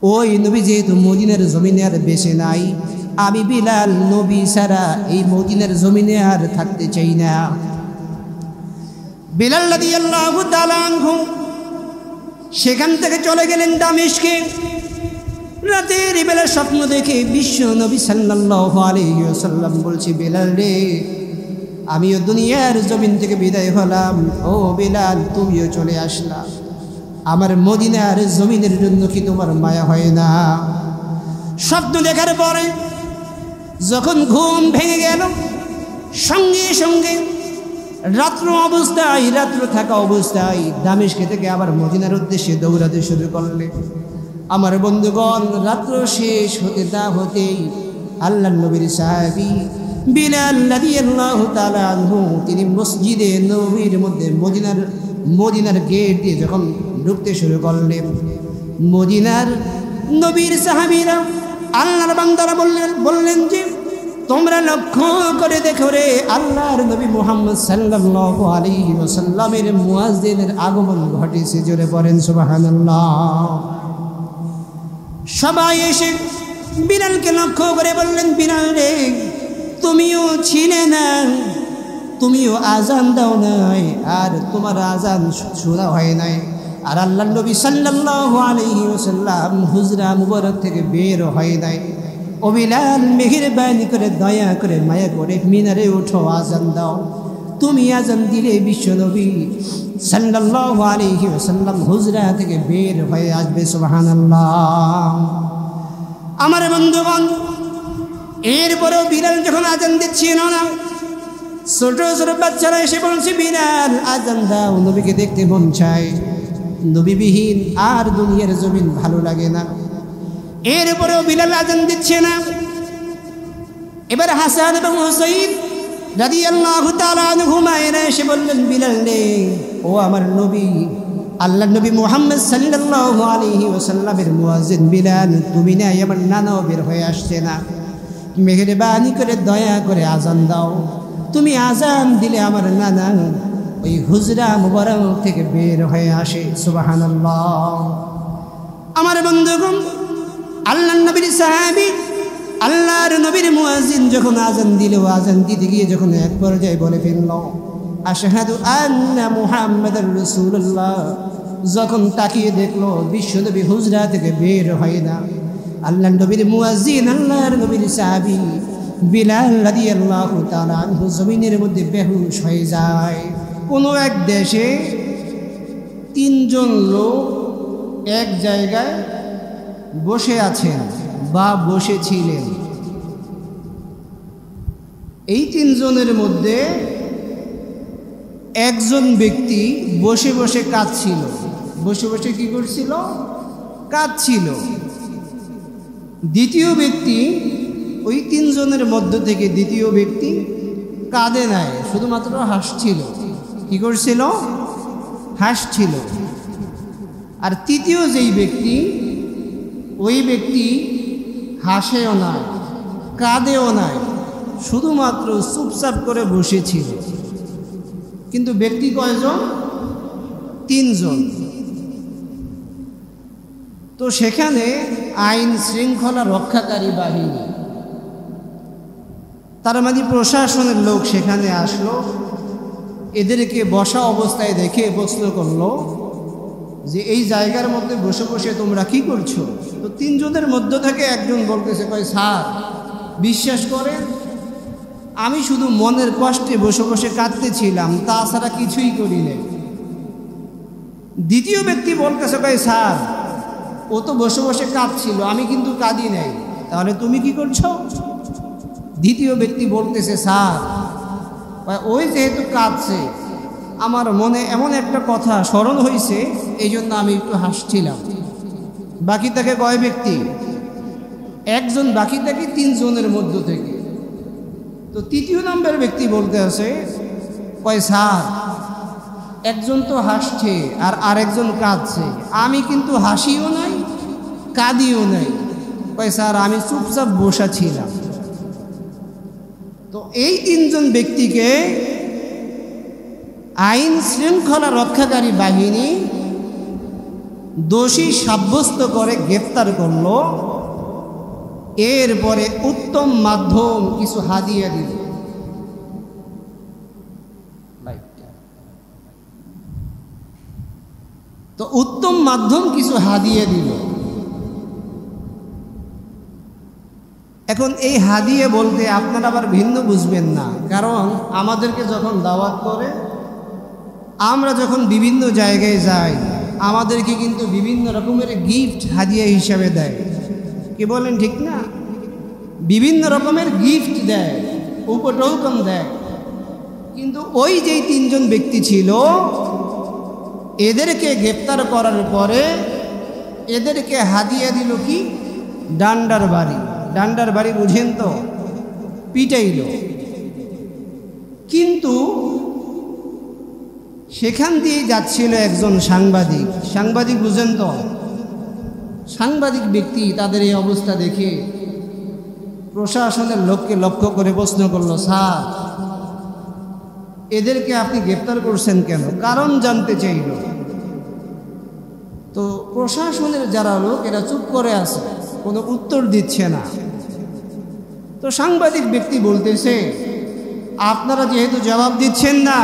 ওই নবী যেহেতু মদিনার জমিনে আর বেঁচে নাই, আমি বিলাল নবী ছাড়া এই মদিনার জমিনে আর থাকতে চাই না। বিলাল রাদিয়াল্লাহু তাআলা আনহু সেখান থেকে চলে গেলেন দামেস্কে। রাতের বেলা স্বপ্ন দেখে বিশ্ব নবী সাল্লাল্লাহু আলাইহি ওয়াসাল্লাম বলছে, বিলাল রে, আমিও দুনিয়ার জমিন থেকে বিদায় হলাম, ও বিলাল তুমিও চলে আসলা, আমার মদিনার জমিনের জন্য কি তোমার মায়া হয় না? স্বপ্ন দেখার পরে যখন ঘুম ভেঙে গেল, সঙ্গে সঙ্গে রাত্র থাকা অবস্থায় দামেস্কে থেকে আবার মদিনার উদ্দেশ্যে দৌড়াতে শুরু করলে। আমার বন্ধুগণ, রাত্র শেষ হতে না হতেই আল্লাহর নবীর সাহাবী বিলাল রাদিয়াল্লাহু তাআলা আনহু তিনি মসজিদে নববীর মধ্যে মদিনার গেট দিয়ে যখন ঢুকতে শুরু করলেন, মদিনার নবীর সাহাবীরা আল্লাহর বান্দারা বললেন যে, তোমরা লক্ষ্য করে দেখো রে, আল্লাহর নবী মুহাম্মদ সাল্লাল্লাহু আলাইহি ওয়াসাল্লামের মুয়াজ্জিনের আগমন ঘটেছে। জোরে পড়েন সুবহানাল্লাহ। সবাই এসে বিলালকে লক্ষ্য করে বললেন, বিলাল রে, তুমিও ছিলে না, তুমিও আজান দাও নাই, আর তোমার আজান শোনা হয় নাই, আর আল্লাহর নবী সাল্লাল্লাহু আলাইহি ওয়াসাল্লাম হুজরা মুবারক থেকে বের হয় নাই। ও বিলাল, মেহেরবানি করে, দয়া করে, মায়া করে মিনারে উঠো, আজান দাও। তুমি আজান দিলে বিশ্ব নবী সাল্লাল্লাহু আলাইহি ওয়াসাল্লাম হুজরা থেকে বের হয়ে আসবে। সুবহানাল্লাহ। আমার বন্ধুগণ, এরপরেও বিলাল যখন আজান দিচ্ছিল না, ছোট ছোট বাচ্চারা এসে বলছে, বিলাল আজান দাও, নবীকে দেখতে মন চায়, নবীবিহীন আর দুনিয়ার জমিন ভালো লাগে না। এরপরেও বিলাল আজান দিচ্ছে না। এবার হাসান এবং হুসাইন রাদিয়াল্লাহু তাআলা আনহুমা এরা এসে বললেন, বিলাল রে, ও আমার নবী, আল্লাহর নবী মুহাম্মদ সাল্লাল্লাহু আলাইহি ওয়াসাল্লামের মুয়াজ্জিন বিলাল, তুমি না আমার নানাও বের হয়ে আসছে না, মেহেরবানি করে, দয়া করে আজান দাও। তুমি আজান দিলে আমার নানা ওই হুজরা মুবারক থেকে বের হয়ে আসে। সুবহানাল্লাহ। আমার বন্ধুগণ, আল্লাহর নবীর সাহাবী আল্লাহর নবীর মুয়াজ্জিন যখন আজান দিল, আজান দিতে গিয়ে যখন এক পর্যায়ে বলে ফেলল, আশহাদু আন্না মুহাম্মাদার রাসূলুল্লাহ, যখন তাকিয়ে দেখলো বিশ্বনবী হুজরা থেকে বের হয় না, আল্লাহর নবীর মুয়াজ্জিন আল্লাহর নবীর সাহাবী বিলাল রাদিয়াল্লাহু তাআলা আনহু জমিনের মধ্যে বেহুশ হয়ে যায়। কোনো এক দেশে তিনজন লোক এক জায়গায় বসে আছেন বা বসেছিলেন। এই তিনজনের মধ্যে একজন ব্যক্তি বসে বসে কাঁদছিল। বসে বসে কি করছিল? কাঁদছিল। দ্বিতীয় ব্যক্তি, ওই তিনজনের মধ্য থেকে দ্বিতীয় ব্যক্তি কাঁদে নাই, শুধুমাত্র হাসছিল। কি করছিল? হাসছিল। আর তৃতীয় যেই ব্যক্তি, ওই ব্যক্তি হাসেও নাই, কাঁদেও নাই, শুধুমাত্র চুপচাপ করে বসেছিল। কিন্তু ব্যক্তি কয়জন? তিনজন। তো সেখানে আইন শৃঙ্খলা রক্ষাকারী বাহিনী, তার মানে প্রশাসনের লোক সেখানে আসলো। এদেরকে বসা অবস্থায় দেখে প্রশ্ন করলো যে, এই জায়গার মধ্যে বসে বসে তোমরা কি করছো? তো তিনজনের মধ্য থেকে একজন বলতেছে, কয় স্যার, বিশ্বাস করেন, আমি শুধু মনের কষ্টে বসে বসে কাঁদতেছিলাম, তাছাড়া কিছুই করি নাই। দ্বিতীয় ব্যক্তি বলতেছে, কয় স্যার, ও তো বসে বসে কাঁদছিল, আমি কিন্তু কাঁদি নাই, তাহলে তুমি কি করছো? দ্বিতীয় ব্যক্তি বলতেছে, স্যার, ওই যেহেতু কাঁদছে, আমার মনে এমন একটা কথা স্মরণ হয়েছে, এই জন্য আমি একটু হাসছিলাম। বাকি থাকে কয় ব্যক্তি? একজন। বাকি থাকে তিনজনের মধ্য থেকে। তো তৃতীয় নম্বর ব্যক্তি বলতে আছে, কয় স্যার, একজন তো হাসছে আর আরেকজন কাঁদছে, আমি কিন্তু হাসিও নাই, কাঁদিও নাই। কয় স্যার, আমি চুপচাপ বসা ছিলাম। তো এই তিনজন ব্যক্তিকে আইন শৃঙ্খলা রক্ষাকারী বাহিনী দোষী সাব্যস্ত করে গ্রেফতার করলো। এরপরে উত্তম মাধ্যম কিছু হাদিয়া দিল। তো উত্তম মাধ্যম কিছু হাদিয়া দিল। এখন এই হাদিয়া বলতে আপনারা আবার ভিন্ন বুঝবেন না, কারণ আমাদেরকে যখন দাওয়াত করে, আমরা যখন বিভিন্ন জায়গায় যাই, আমাদেরকে কিন্তু বিভিন্ন রকমের গিফট হাদিয়া হিসাবে দেয়। কি বলেন, ঠিক না? বিভিন্ন রকমের গিফট দেয়, উপটৌকন দেয়। কিন্তু ওই যেই তিনজন ব্যক্তি ছিল, এদেরকে গ্রেপ্তার করার পরে এদেরকে হাদিয়া দিল কি? ডান্ডার বাড়ি। ডান্ডার বাড়ি বুঝেন তো? পিটাইল। কিন্তু সেখান দিয়ে যাচ্ছিল একজন সাংবাদিক। সাংবাদিক বুঝেন তো? সাংবাদিক ব্যক্তি তাদের এই অবস্থা দেখে প্রশাসনের লোককে লক্ষ্য করে প্রশ্ন করলো, স্যার, এদেরকে আপনি গ্রেপ্তার করছেন কেন? কারণ জানতে চাইল। তো প্রশাসনের যারা লোক, এরা চুপ করে আছে, কোনো উত্তর দিচ্ছে না। তো সাংবাদিক ব্যক্তি বলতেছে, আপনারা যেহেতু জবাব দিচ্ছেন না,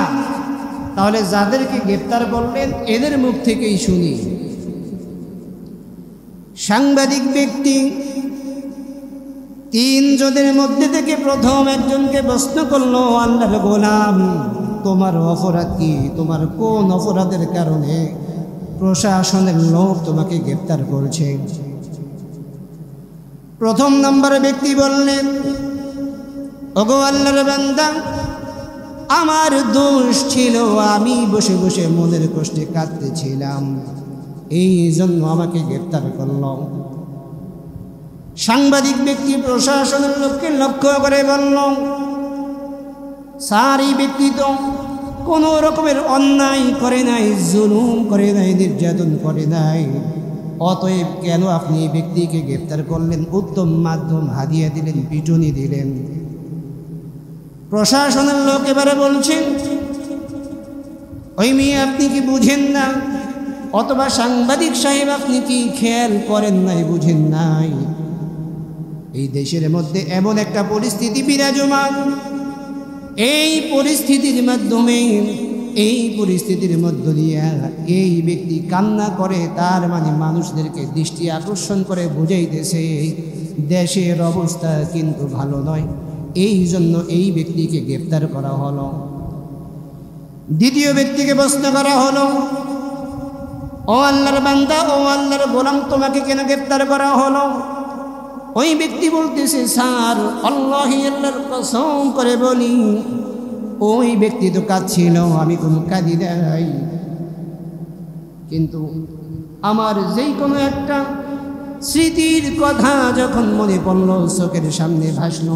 তাহলে যাদেরকে গ্রেপ্তার করলেন এদের মুখ থেকেই শুনি। সাংবাদিক ব্যক্তি তিনজনের মধ্যে থেকে প্রথম একজনকে প্রশ্ন করলো, আল্লাহর গোলাম, তোমার অপরাধ কি? তোমার কোন অপরাধের কারণে প্রশাসনের লোক তোমাকে গ্রেপ্তার করছে? প্রথম নম্বরে ব্যক্তি বললেন, ওগো আল্লাহর বান্দা, আমার দোষ ছিল, আমি বসে বসে মনের কষ্টে কাঁদতেছিলাম, এই জন্য আমাকে গ্রেপ্তার করল। সাংবাদিক ব্যক্তি প্রশাসনের লোককে লক্ষ্য করে বলল, স্যার, এই ব্যক্তি তো কোনো রকমের অন্যায় করে নাই, জুলুম করে নাই, নির্যাতন করে নাই, অতএব কেন আপনি এই ব্যক্তিকে গ্রেপ্তার করলেন? উত্তম মাধ্যম হাদিয়া দিলেন, পিটুনি দিলেন। প্রশাসনের লোক এবারে বলছেন, ওই মেয়ে, আপনি কি বুঝেন না? অথবা সাংবাদিক সাহেব, আপনি কি খেয়াল করেন নাই, বুঝেন নাই? এই দেশের মধ্যে এমন একটা পরিস্থিতি বিরাজমান, এই পরিস্থিতির মাধ্যমে, এই পরিস্থিতির মধ্য দিয়ে এই ব্যক্তি কান্না করে, তার মানে মানুষদেরকে দৃষ্টি আকর্ষণ করে বুঝাইতেছে দেশের অবস্থা কিন্তু ভালো নয়, এই জন্য এই ব্যক্তিকে গ্রেপ্তার করা হলো। দ্বিতীয় ব্যক্তিকে প্রশ্ন করা হলো, ও আল্লাহর বান্দা, ও আল্লাহর গোলাম, তোমাকে কেন গ্রেপ্তার করা হলো? ওই ব্যক্তি বলতেছে, স্যার, আল্লাহি, আল্লাহর কসম করে বলি, ওই ব্যক্তি তো কাঁদছিল, আমি কোনো কাঁদি নাই, কিন্তু আমার যেই কোনো একটা স্মৃতির কথা যখন মনে পড়ল, চোখের সামনে ভাসল,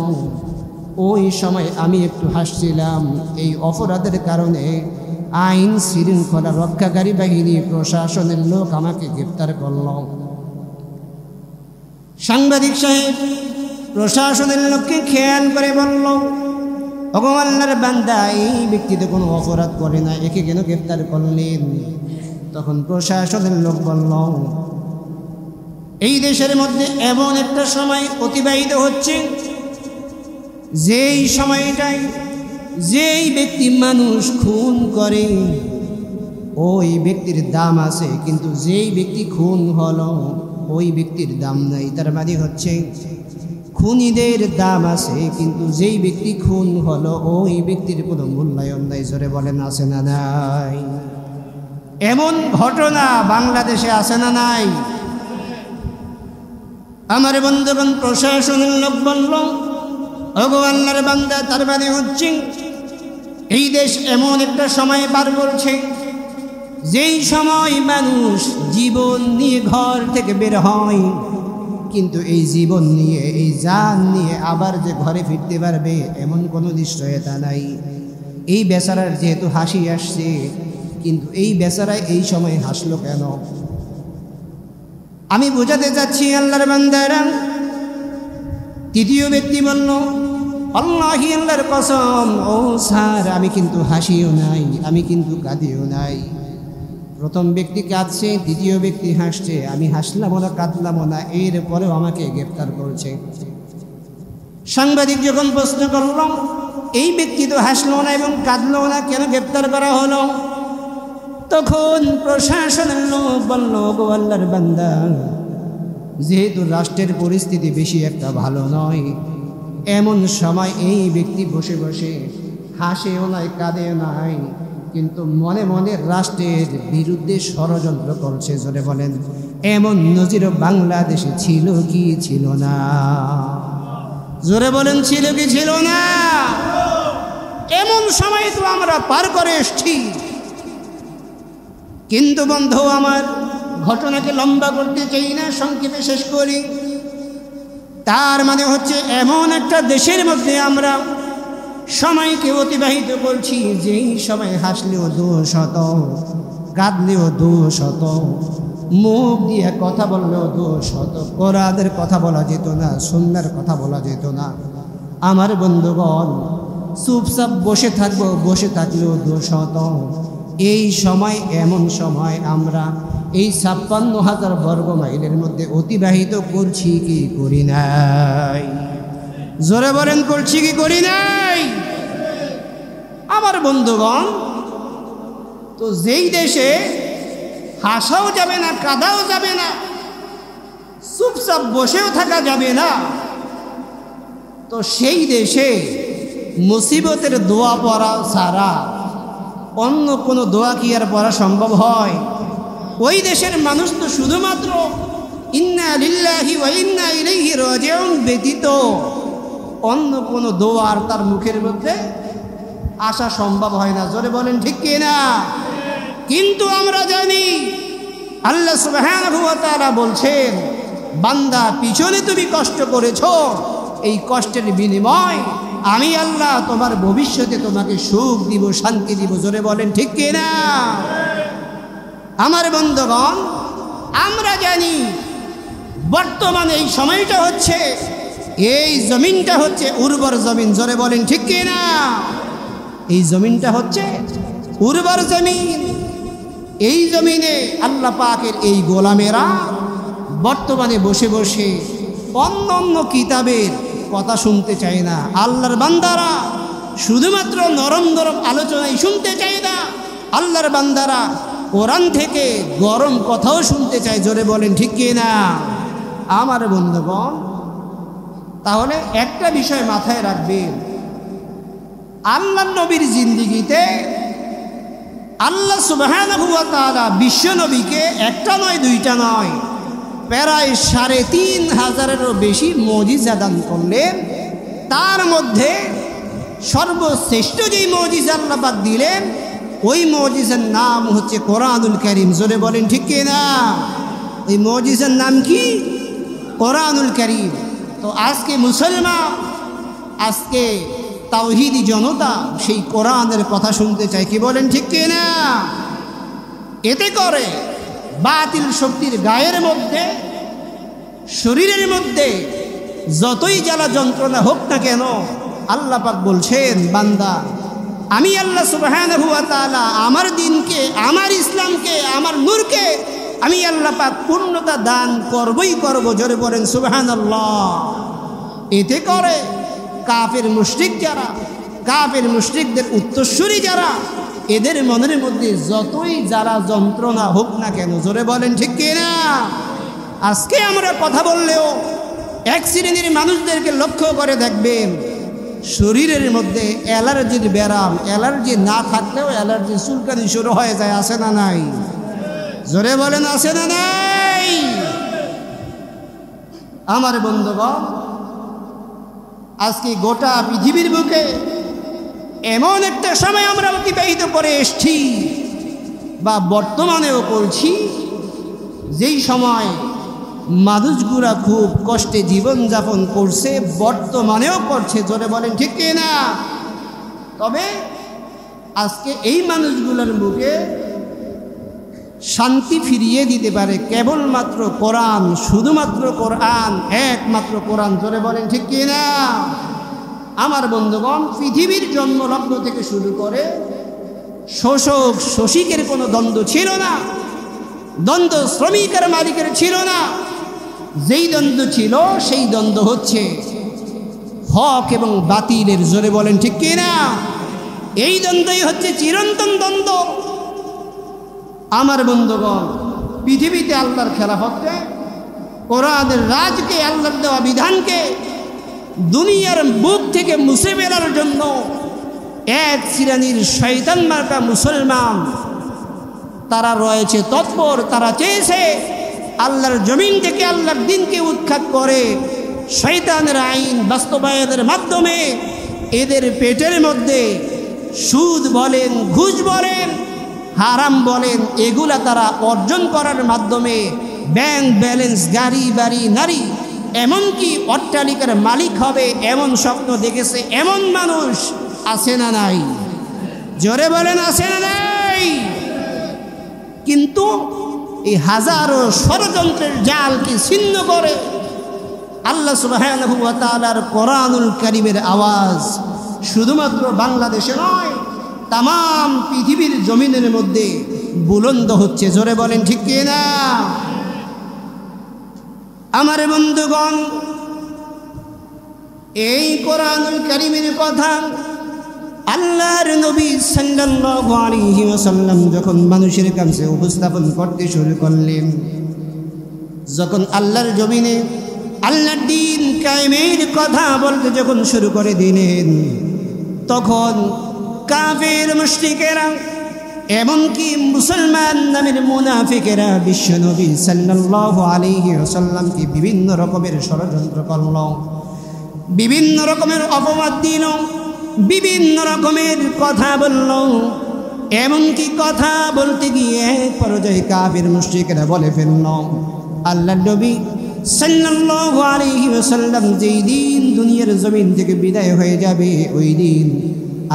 ওই সময় আমি একটু হাসছিলাম। এই অপরাধের কারণে আইন শৃঙ্খলা রক্ষাকারী বাহিনী, প্রশাসনের লোক আমাকে গ্রেপ্তার করল। সাংবাদিক সাহেব প্রশাসনের লোককে খেয়াল করে বলল, ওগো আল্লাহর বান্দা, এই ব্যক্তি তো কোনো অপরাধ করে না, একে কেন গ্রেপ্তার করলেন? তখন প্রশাসনের লোক বলল, এই দেশের মধ্যে এমন একটা সময় অতিবাহিত হচ্ছে, যেই সময়টায় যেই ব্যক্তি মানুষ খুন করে ওই ব্যক্তির দাম আছে, কিন্তু যেই ব্যক্তি খুন হলো ওই ব্যক্তির দাম নাই। তার মানে হচ্ছে খুনিদের দাম আছে, কিন্তু যেই ব্যক্তি খুন হলো ওই ব্যক্তির কোনো মূল্যায়ন নাই। জোরে বলেন, আছে না নাই? এমন ঘটনা বাংলাদেশে আছে না নাই? আমার বন্ধুগণ, প্রশাসনের লোক বলল, ওগো আল্লাহর বান্দা, তার মানে হচ্ছে এই দেশ এমন একটা সময় পার করছে, যেই সময় মানুষ জীবন নিয়ে ঘর থেকে বের হয়, কিন্তু এই জীবন নিয়ে, এই জান নিয়ে আবার যে ঘরে ফিরতে পারবে এমন কোনো নিশ্চয়তা নাই। এই বেচারার যেহেতু হাসি আসছে, কিন্তু এই বেচারায় এই সময় হাসলো কেন? আমি বোঝাতে চাচ্ছি আল্লাহর বান্দারা। তৃতীয় ব্যক্তি বলল, আল্লাহি, আল্লাহর কসম, ও স্যার, আমি কিন্তু হাসিও নাই, আমি কিন্তু কাঁদিও নাই। প্রথম ব্যক্তি কাঁদছে, দ্বিতীয় ব্যক্তি হাসছে। আমি হাসলামও না কাঁদলামও না, এরপরেও আমাকে গ্রেপ্তার করছে। সাংবাদিক যখন প্রশ্ন করলাম, এই ব্যক্তি তো হাসলো না এবং কাঁদলো না, কেন গ্রেপ্তার করা হলো? তখন প্রশাসনের লোক বলল, গো আল্লাহর বান্দা, যেহেতু রাষ্ট্রের পরিস্থিতি বেশি একটা ভালো নয়, এমন সময় এই ব্যক্তি বসে বসে হাসেও নাই কাঁদেও নাই, কিন্তু মনে মনে রাষ্ট্রের বিরুদ্ধে ষড়যন্ত্র করছে। জোরে বলেন, এমন নজির বাংলাদেশে ছিল কি ছিল না? জোরে বলেন, ছিল কি ছিল না? এমন সময় তো আমরা পার করে এসছি। কিন্তু বন্ধু আমার, ঘটনাকে লম্বা করতে চাই না, সংক্ষেপে শেষ করি। তার মানে হচ্ছে এমন একটা দেশের মধ্যে আমরা সময়কে অতিবাহিত করছি, যেই সময় হাসলেও 200, কাঁদলেও 200, মুখ দিয়ে কথা বললেও 200, কোরআনের কথা বলা যেত না, সুন্নাহর কথা বলা যেত না। আমার বন্ধুগণ, চুপচাপ বসে থাকবো, বসে থাকলেও 200। এই সময়, এমন সময় আমরা এই 56,000 বর্গ মাইলের মধ্যে অতিবাহিত করছি কি করি নাই? জোরে বলেন, করছি কি করি নাই? আমার বন্ধুগণ, তো যেই দেশে হাসাও যাবে না, কাঁদাও যাবে না, চুপচাপ বসেও থাকা যাবে না, তো সেই দেশে মুসিবতের দোয়া পড়া ছাড়া অন্য কোনো দোয়া কি আর পড়া সম্ভব হয়? ওই দেশের মানুষ তো শুধুমাত্র ইন্না লিল্লাহি ওয়া ইন্না ইলাইহি রাজিউন ব্যতীত অন্য কোনো দোয়া আর তার মুখের মধ্যে আসা সম্ভব হয় না। জোরে বলেন, ঠিক কি না? কিন্তু আমরা জানি আল্লাহ সুবহানাহু ওয়া তাআলা বলছেন, বান্দা, পিছনে তুমি কষ্ট করেছো, এই কষ্টের বিনিময় আমি আল্লাহ তোমার ভবিষ্যতে তোমাকে সুখ দিব, শান্তি দিব। জোরে বলেন, ঠিক কি না? আমার বন্ধুগণ, আমরা জানি বর্তমানে এই সময়টা হচ্ছে, এই জমিনটা হচ্ছে উর্বর জমিন। জোরে বলেন, ঠিক কি না? এই জমিনটা হচ্ছে উর্বর জমিন। এই জমিনে আল্লাহ পাকের এই গোলামেরা বর্তমানে বসে বসে অন্য অন্য কিতাবের কথা শুনতে চায় না। আল্লাহর বান্দারা শুধুমাত্র নরম নরম আলোচনায় শুনতে চায় না। আল্লাহর বান্দারা কোরআন থেকে গরম কথাও শুনতে চায়। জোরে বলেন, ঠিক কি না? আমার বন্ধুগণ, তাহলে একটা বিষয় মাথায় রাখবেন, আল্লাহ নবীর জিন্দিগিতে আল্লাহ সুবহানাহু ওয়া তাআলা বিশ্ব নবীকে একটা নয়, দুইটা নয়, প্রায় 3,500-এরও বেশি মুজিজা দান করলেন। তার মধ্যে সর্বশ্রেষ্ঠ যেই মুজিজা আল্লাহ পাক দিলেন, ওই মুজিজার নাম হচ্ছে কোরআনুল কারীম। জোরে বলেন, ঠিক কি না? এই মুজিজার নাম কি? কোরআনুল কারীম। তো আজকে মুসলমান, আজকে তাওহীদি জনতা সেই কোরআনের কথা শুনতে চায়। কি বলেন, ঠিক কি না? এতে করে বাতিল শক্তির গায়ের মধ্যে, শরীরের মধ্যে যতই জ্বালা যন্ত্রণা হোক না কেন, আল্লাহ পাক বলছেন, বান্দা, আমি আল্লাহ সুবহানাহু ওয়া তাআলা আমার দিনকে, আমার ইসলামকে, আমার নূরকে আমি আল্লাহ পাক পূর্ণতা দান করবই করব। জোরে বলেন সুবহানাল্লাহ। এতে করে কাফের মুশরিক যারা, কাফের মুশরিকদের উত্তরসূরি যারা, এদের মনের মধ্যে যতই যারা যন্ত্রণা হোক না কেন, জোরে বলেন, ঠিক কি না? আজকে আমরা কথা বললেও এক শ্রেণীর মানুষদেরকে লক্ষ্য করে দেখবেন, শরীরের মধ্যে অ্যালার্জির ব্যারাম, অ্যালার্জি না থাকলেও অ্যালার্জি চুলকানি শুরু হয়ে যায়। আছে না নাই? জোরে বলেন, আছে না নাই? আমার বন্ধুগণ, আজকে গোটা পৃথিবীর বুকে এমন একটা সময় আমরা অতিবাহিত করে এসছি বা বর্তমানেও করছি, যেই সময় মানুষগুলা খুব কষ্টে জীবনযাপন করছে, বর্তমানেও করছে। জোরে বলেন, ঠিক কি না? তবে আজকে এই মানুষগুলোর মুখে শান্তি ফিরিয়ে দিতে পারে কেবলমাত্র কোরআন, শুধুমাত্র কোরআন, একমাত্র কোরআন। জোরে বলেন, ঠিক কি না? আমার বন্ধুগণ, পৃথিবীর জন্মলগ্ন থেকে শুরু করে শোষক শোষিকের কোনো দ্বন্দ্ব ছিল না, দ্বন্দ্ব শ্রমিক আর মালিকের ছিল না। যেই দ্বন্দ্ব ছিল সেই দ্বন্দ্ব হচ্ছে হক এবং বাতিলের। জোরে বলেন ঠিক কিনা? এই দ্বন্দ্বই হচ্ছে চিরন্তন দ্বন্দ্ব। আমার বন্ধুগণ, পৃথিবীতে আল্লাহর খেলাফতকে, কোরআনের রাজকে, আল্লাহর দেওয়া বিধানকে দুনিয়ার বুক থেকে মুছে ফেলার জন্য এক শ্রেণীর শয়তান মার্কা মুসলমান তারা রয়েছে তৎপর। তারা চেয়েছে আল্লাহর জমিন থেকে আল্লাহর দিনকে উৎখাত করে শয়তানের আইন বাস্তবায়নের মাধ্যমে এদের পেটের মধ্যে সুদ বলেন, ঘুষ বলেন, হারাম বলেন, এগুলা তারা অর্জন করার মাধ্যমে ব্যাংক ব্যালেন্স, গাড়ি বাড়ি, নারী, এমনকি অট্টালিকার মালিক হবে এমন স্বপ্ন দেখেছে। এমন মানুষ আছে না নাই? জোরে বলেন আছে না নাই? কিন্তু এই হাজারো ষড়যন্ত্রের জালকে ছিন্ন করে আল্লাহ সুবহানাহু ওয়া তাআলার কোরআনুল কারীমের আওয়াজ শুধুমাত্র বাংলাদেশে নয়, তাম পৃথিবীর জমিনের মধ্যে বুলন্দ হচ্ছে। জোরে বলেন ঠিক কিনা? আমার বন্ধুগণ, এই কোরআনুল কারীমের কথা আল্লাহর নবী সাল্লাল্লাহু আলাইহি ওয়াসাল্লাম যখন মানুষের কাছে উপস্থাপন করতে শুরু করলেন, যখন আল্লাহর জমিনে আল্লাহর দ্বীন কায়েমের কথা বলতে যখন শুরু করে দিলেন, তখন কাফের মুশরিকেরা এমনকি মুসলমান নামের মুনাফিকেরা বিশ্বনবী সাল্লাল্লাহু আলাইহি ওয়াসাল্লামকে বিভিন্ন রকমের ষড়যন্ত্র করল, বিভিন্ন রকমের অপবাদ দিল, বিভিন্ন রকমের কথা বলল। এমনকি কথা বলতে গিয়ে পর্যায়ে কাফের মুশরিকেরা বলে ফেলল, আল্লাহর নবী সাল্লাল্লাহু আলাইহি ওয়াসাল্লাম যেই দিন দুনিয়ার জমিন থেকে বিদায় হয়ে যাবে, ওই দিন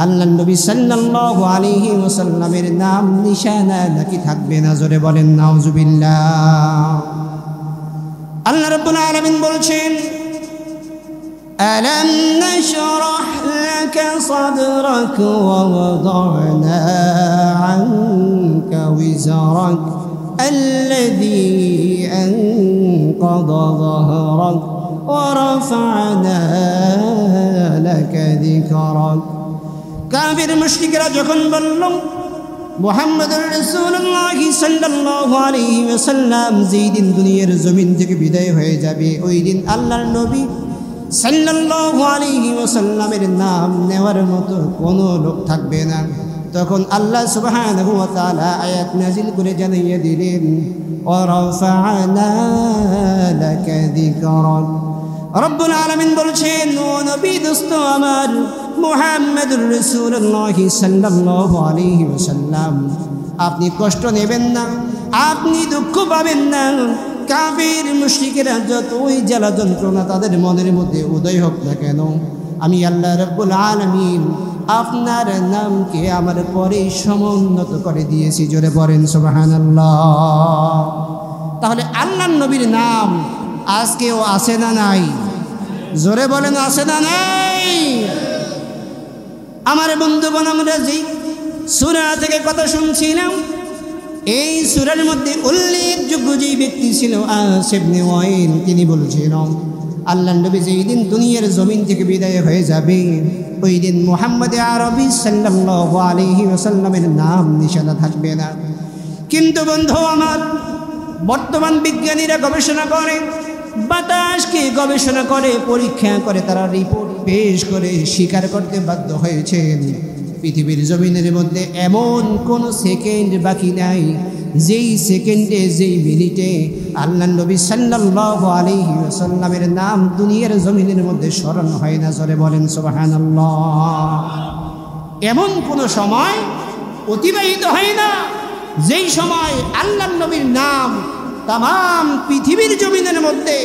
আল্লাহর নবী সাল্লাল্লাহু আলাইহি ওয়াসাল্লামের নাম নিশানা নাকি থাকবে না। জোরে বলেন নাউজুবিল্লাহ। আল্লাহ রাব্বুল আলামিন বলছেন, ألم نشرح لك صدرك ووضعنا عنك وزرك الذي أنقض ظهرك ورفعنا لك ذكرك। কাফির মুশরিকরা যখন বলল মুহাম্মদুর রাসূলুল্লাহ সাল্লাল্লাহু আলাইহি ওয়াসাল্লাম যেই দিন দুনিয়ার জমিন থেকে বিদায় হয়ে যাবে, ওই দিন আল্লাহর নবী সাল্লাল্লাহু আলাইহি ওয়াসাল্লামের নাম নেওয়ার মতো কোনো লোক থাকবে না। তখন আল্লাহ সুবহানাহু ওয়া তাআলা আয়াত নাযিল করে জানিয়ে দিলেন, ওয়া রাফা'না লাকা যিকরাক। রব্বুল আলামিন বলছেন, ও নবী দোস্ত আমার মুহাম্মদুর রাসূলুল্লাহ সাল্লাল্লাহু আলাইহি ওয়াসাল্লাম, আপনি কষ্ট নেবেন না, আপনি দুঃখ পাবেন না। কাফির মুশরিকেরা যতই জ্বালা যন্ত্রণা তাদের মনের মধ্যে উদয় হোক না কেন, আমি আল্লাহ রাব্বুল আলামিন আপনার নামকে আমার পরে সমুন্নত করে দিয়েছি। জোরে পড়েন সুবহানাল্লাহ। তাহলে আল্লাহর নবীর নাম আজকেও আছে না নাই? জোরে বলেন আছে না নাই? আমার বন্ধুগণ, আমরা যেই সূরা থেকে কথা শুনছিলাম, এই সূরার মধ্যে উল্লেখযোগ্য যেই ব্যক্তি ছিল আস ইবনে ওয়াইল, তিনি বলছিলেন আল্লাহর নবী যেই দিন দুনিয়ার জমিন থেকে বিদায় হয়ে যাবে, ওই দিন মুহাম্মদ আরবি সাল্লাল্লাহু আলাইহি ওয়াসাল্লামের নাম নিশানা থাকবে না। কিন্তু বন্ধু আমার, বর্তমান বিজ্ঞানীরা গবেষণা করে, বাতাসকে গবেষণা করে, পরীক্ষা করে, তারা রিপোর্ট পেশ করে স্বীকার করতে বাধ্য হয়েছেন পৃথিবীর জমিনের মধ্যে এমন কোনো সেকেন্ড বাকি নাই যেই সেকেন্ডে, যেই মিনিটে আল্লাহর নবী সাল্লাল্লাহু আলাইহি ওয়াসাল্লামের নাম দুনিয়ার জমিনের মধ্যে স্মরণ হয় না। জোরে বলেন সুবহানাল্লাহ। এমন কোনো সময় অতিবাহিত হয় না যেই সময় আল্লাহর নবীর নাম তাম পৃথিবীর জমিনের মধ্যে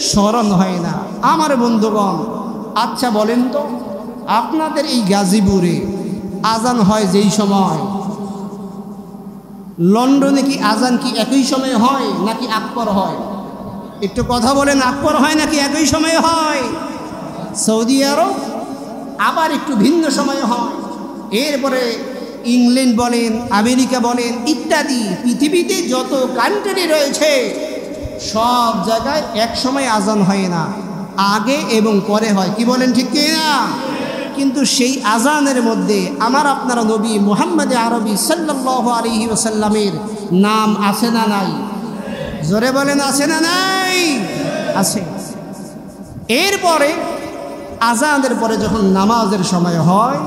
স্মরণ হয় না। আমার বন্ধুগণ, আচ্ছা বলেন তো, আপনাদের এই গাজীপুরে আজান হয় যেই সময়, লন্ডনে কি আজান কি একই সময় হয় নাকি আকবর হয়? একটু কথা বলেন, আকবর হয় নাকি একই সময় হয়? সৌদি আরব আবার একটু ভিন্ন সময় হয়। এরপরে ইংল্যান্ড বলেন, আমেরিকা বলেন ইত্যাদি পৃথিবীতে যত কান্ট্রি রয়েছে সব জায়গায় এক সময় আজান হয় না, আগে এবং পরে হয়। কি বলেন ঠিক কি না? কিন্তু সেই আজানের মধ্যে আমার আপনার নবী মুহাম্মদ আরবি সাল্লাল্লাহু আলাইহি ওয়াসাল্লামের নাম আছে না নাই? জোরে বলেন আছে না নাই? আছে। এরপরে আজানের পরে যখন নামাজের সময় হয়,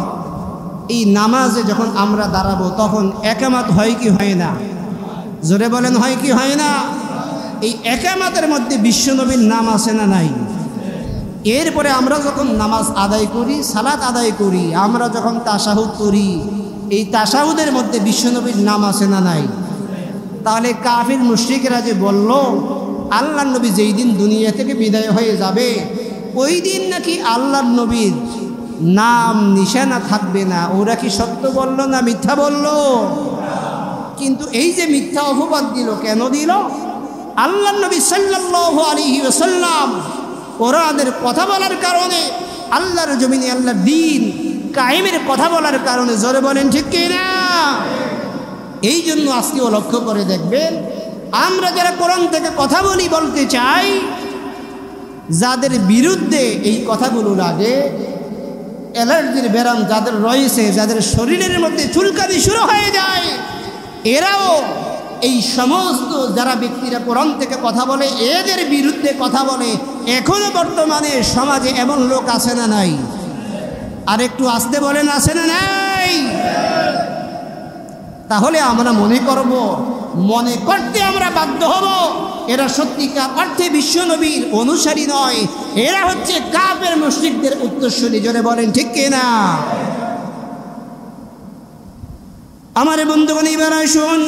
এই নামাজে যখন আমরা দাঁড়াবো তখন একামাত হয় কি হয় না? জোরে বলেন হয় কি হয় না? এই একামাতের মধ্যে বিশ্বনবীর নাম আছে না নাই? এরপরে আমরা যখন নামাজ আদায় করি, সালাত আদায় করি, আমরা যখন তাশাহুদ করি, এই তাশাহুদের মধ্যে বিশ্বনবীর নাম আছে না নাই? তাহলে কাফির মুশরিকরা যে বলল আল্লাহর নবী যেই দিন দুনিয়া থেকে বিদায় হয়ে যাবে ওই দিন নাকি আল্লাহর নবীর নাম নিশানা থাকবে না, ওরা কি সত্য বলল না মিথ্যা বলল? কিন্তু এই যে মিথ্যা অপবাদ দিল, কেন দিল? আল্লাহর নবী সাল্লাল্লাহু আলাইহি ওয়াসাল্লাম কোরআনের কথা বলার কারণে, আল্লাহর জমিনে আল্লাহর দ্বীন কায়েমের কথা বলার কারণে। জোরে বলেন ঠিক কি না? এই জন্য আজকেও লক্ষ্য করে দেখবেন, আমরা যারা কোরআন থেকে কথা বলতে চাই, যাদের বিরুদ্ধে এই কথাগুলো লাগে, অ্যালার্জির ব্যারাম যাদের রয়েছে, যাদের শরীরের মধ্যে চুলকানি শুরু হয়ে যায়, এরাও এই সমস্ত যারা ব্যক্তিরা কোরআন থেকে কথা বলে এদের বিরুদ্ধে কথা বলে। এখনো বর্তমানে সমাজে এমন লোক আছে না নাই? আর একটু আসতে বলেন আছে না নাই? তাহলে আমরা মনে করতে আমরা বাধ্য হব এরা সত্যিকার অর্থে বিশ্বনবীর অনুসারী নয়, এরা হচ্ছে কাফের মুশরিকদের উত্তরসূরি। জোরে বলেন ঠিক কিনা? আমার বন্ধুগণ, এবার আসুন,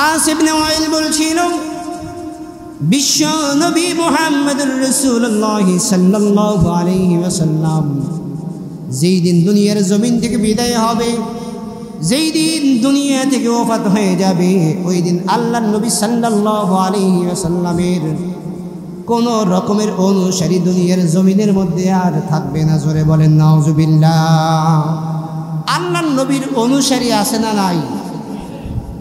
আস ইবনে ওয়াইল বলছিল বিশ্বনবী মুহাম্মদুর রাসূলুল্লাহ সাল্লাল্লাহু আলাইহি ওয়াসাল্লাম যেই দিন দুনিয়ার জমিন থেকে বিদায় হবে, যেই দিন দুনিয়া থেকে ওফাত হয়ে যাবে, ওই দিন আল্লাহর নবী সাল্লাল্লাহু আলাইহি ওয়াসাল্লামের কোন রকমের অনুসারী দুনিয়ার জমিনের মধ্যে আর থাকবে না। জোরে বলেন নাউজুবিল্লাহ। আল্লাহর নবীর অনুসারী আছে না নাই?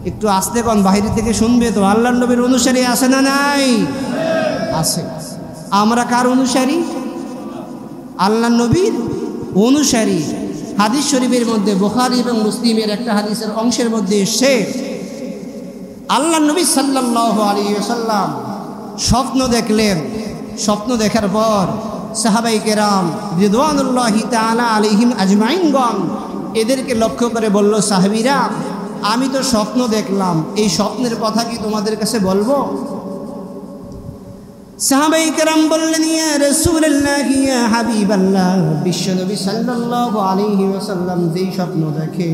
একটু আস্তে কোন, বাইরে থেকে শুনবে তো। আল্লাহর নবীর অনুসারী আছে না নাই? আছে। আমরা কার অনুসারী? আল্লাহর নবীর অনুসারী। হাদিস শরীফের মধ্যে, বুখারী এবং মুসলিমের একটা হাদিসের অংশের মধ্যে এসেছে, আল্লাহর নবী সাল্লাল্লাহু আলাইহি ওয়াসাল্লাম স্বপ্ন দেখলেন। স্বপ্ন দেখার পর সাহাবায়ে কেরাম রিদওয়ানুল্লাহি তাআলা আলাইহিম আজমাইনগণ এদেরকে লক্ষ্য করে বলল, সাহাবীরা আমি তো স্বপ্ন দেখলাম, এই স্বপ্নের কথা কি তোমাদের কাছে বলবো? সাহাবায়ে কেরাম বললেন, ইয়া রাসূলুল্লাহ, ইয়া হাবিবাল্লাহ, বিশ্বনবী সাল্লাল্লাহু আলাইহি ওয়াসাল্লাম যেই স্বপ্ন দেখে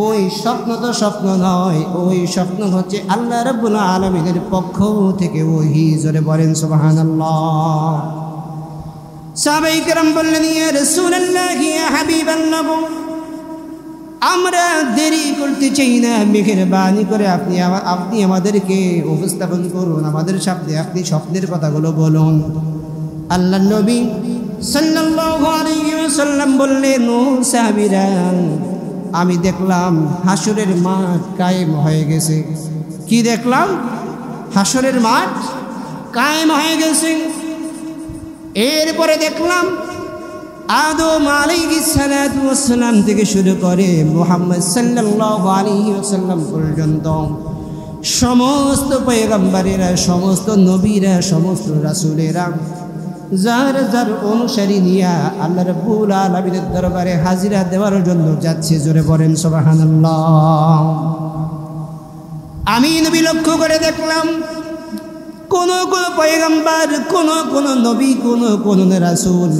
ওই স্বপ্ন তো স্বপ্ন নয়, ওই স্বপ্ন হচ্ছে আল্লাহ রাব্বুল আলামিনের পক্ষ থেকে ওহী। জোরে বলেন সুবহানাল্লাহ। সাহাবায়ে কেরাম বললেন, ইয়া রাসূলুল্লাহ, ইয়া হাবিবাল্লাহ, আমরা দেরি করতে চাই না, মেহেরবানি করে আপনি আমাদেরকে উপস্থাপন করুন, আমাদের সামনে আপনি স্বপ্নের কথাগুলো বলুন। আল্লাহর নবী সাল্লাল্লাহু আলাইহি ওয়াসাল্লাম বললেন, ও সাহাবীরা, আমি দেখলাম হাসরের মাঠ কায়েম হয়ে গেছে। কি দেখলাম? হাসরের মাঠ কায়েম হয়ে গেছে। এরপরে দেখলাম আদম আলাইহিস সালাতু ওয়াস সালাম থেকে শুরু করে মুহাম্মদ সাল্লাল্লাহু আলাইহি ওয়াসাল্লাম পর্যন্ত সমস্ত পয়গম্বরেরা, সমস্ত নবীরা, সমস্ত রাসূলেরা যার যার অনুসারী নিয়া আল্লাহ রাব্বুল আলামিনের দরবারে হাজিরা দেওয়ার জন্য যাচ্ছে। জোরে বলেন সুবহানাল্লাহ। আমি নবী লক্ষ্য করে দেখলাম কোন কোন পয়গম্বর, কোন নবী, কোন রাসূল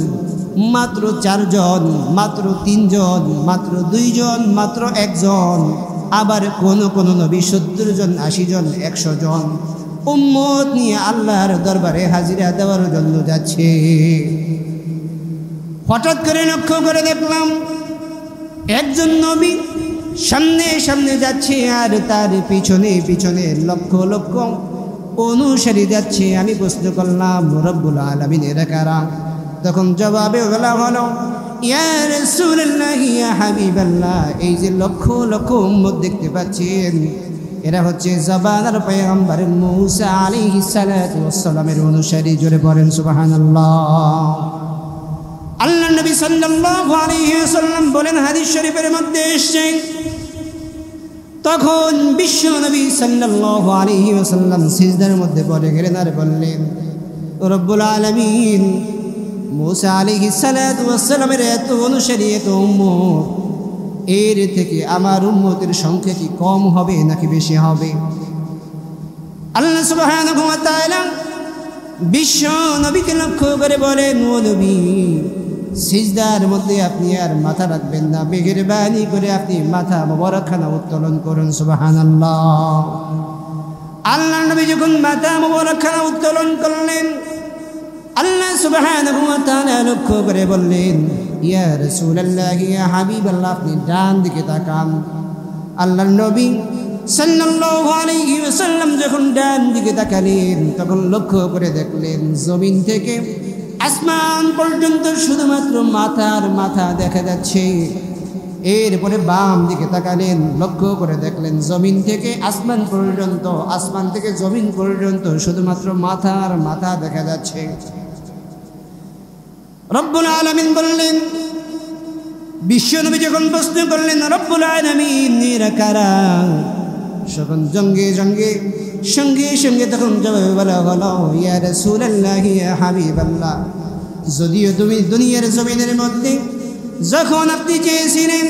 মাত্র 4 জন, মাত্র 3 জন, মাত্র 2 জন, মাত্র 1 জন, আবার কোন নবী 70 জন, 80 জন, 100 জন উম্মত নিয়ে আল্লাহর দরবারে হাজিরা দেওয়ার জন্য যাচ্ছে। হঠাৎ করে লক্ষ্য করে দেখলাম একজন নবী সামনে সামনে যাচ্ছে আর তার পিছনে পিছনে লক্ষ লক্ষ অনুসারী যাচ্ছে। আমি প্রশ্ন করলাম, রব্বুল আলামিন এরা কারা? তখন জবাবে বলা হলো, ইয়া রাসূলুল্লাহ ইয়া হাবিবাল্লাহ, এই যে লক্ষ লক্ষ উম্মত দেখতে পাচ্ছেন, এরা হচ্ছে জামানার পয়গম্বর মূসা আলাইহিস সালাতু ওয়াস সালামের অনুসারী। জোরে পড়েন সুবহানাল্লাহ। আল্লাহ নবী সাল্লাল্লাহু আলাইহি ওয়াসাল্লাম বলেন, হাদিস শরীফের মধ্যে এসেছে, তখন বিশ্ব নবী সাল্লাল্লাহু আলাইহি ওয়াসাল্লাম সিজদার মধ্যে পড়ে গেলেন আর বললেন, রব্বুল আলামিন, মূসা আলাইহিস সালাতু ওয়াস সালামের এত অনুসারী, এত উম্মত, এর থেকে আমার উম্মতের সংখ্যা কি কম হবে নাকি বেশি হবে? আল্লাহ সুবহানাহু ওয়া তাআলা বিশ্ব নবীকে লক্ষ্য করে বলেন, ও নবী, সিজদার মধ্যে আপনি আর মাথা রাখবেন না, মেহেরবানি করে আপনি মাথা মোবারকখানা উত্তোলন করুন। সুবহানাল্লাহ। আল্লাহ নবী যখন মাথা মোবারকখানা উত্তোলন করলেন, আল্লাহ সুবহানাহু ওয়া তাআলা লক্ষ্য করে বললেন, ইয়া রাসূলুল্লাহ ইয়া হাবিবাল্লাহ, আপনি ডান দিকে তাকান। আল্লাহর নবী সাল্লাল্লাহু আলাইহি ওয়াসাল্লাম যখন ডান দিকে তাকালেন, তখন লক্ষ্য করে দেখলেন জমিন থেকে আসমান পর্যন্ত শুধুমাত্র মাথার মাথা দেখা যাচ্ছে। এরপরে বাম দিকে তাকালেন, লক্ষ্য করে দেখলেন জমিন থেকে আসমান পর্যন্ত, আসমান থেকে জমিন পর্যন্ত শুধুমাত্র মাথার মাথা দেখা যাচ্ছে। রব্বুল আলামিন বললেন, বিশ্বনবী যখন প্রশ্ন করলেন, রব্বুল আলামিন এরা কারা? তখন সঙ্গে সঙ্গে তখন জবাবে বলা হলো, ইয়া রাসূলুল্লাহ ইয়া হাবিবাল্লাহ, যদিও তুমি দুনিয়ার জমিনের মধ্যে যখন আপনি চেয়েছিলেন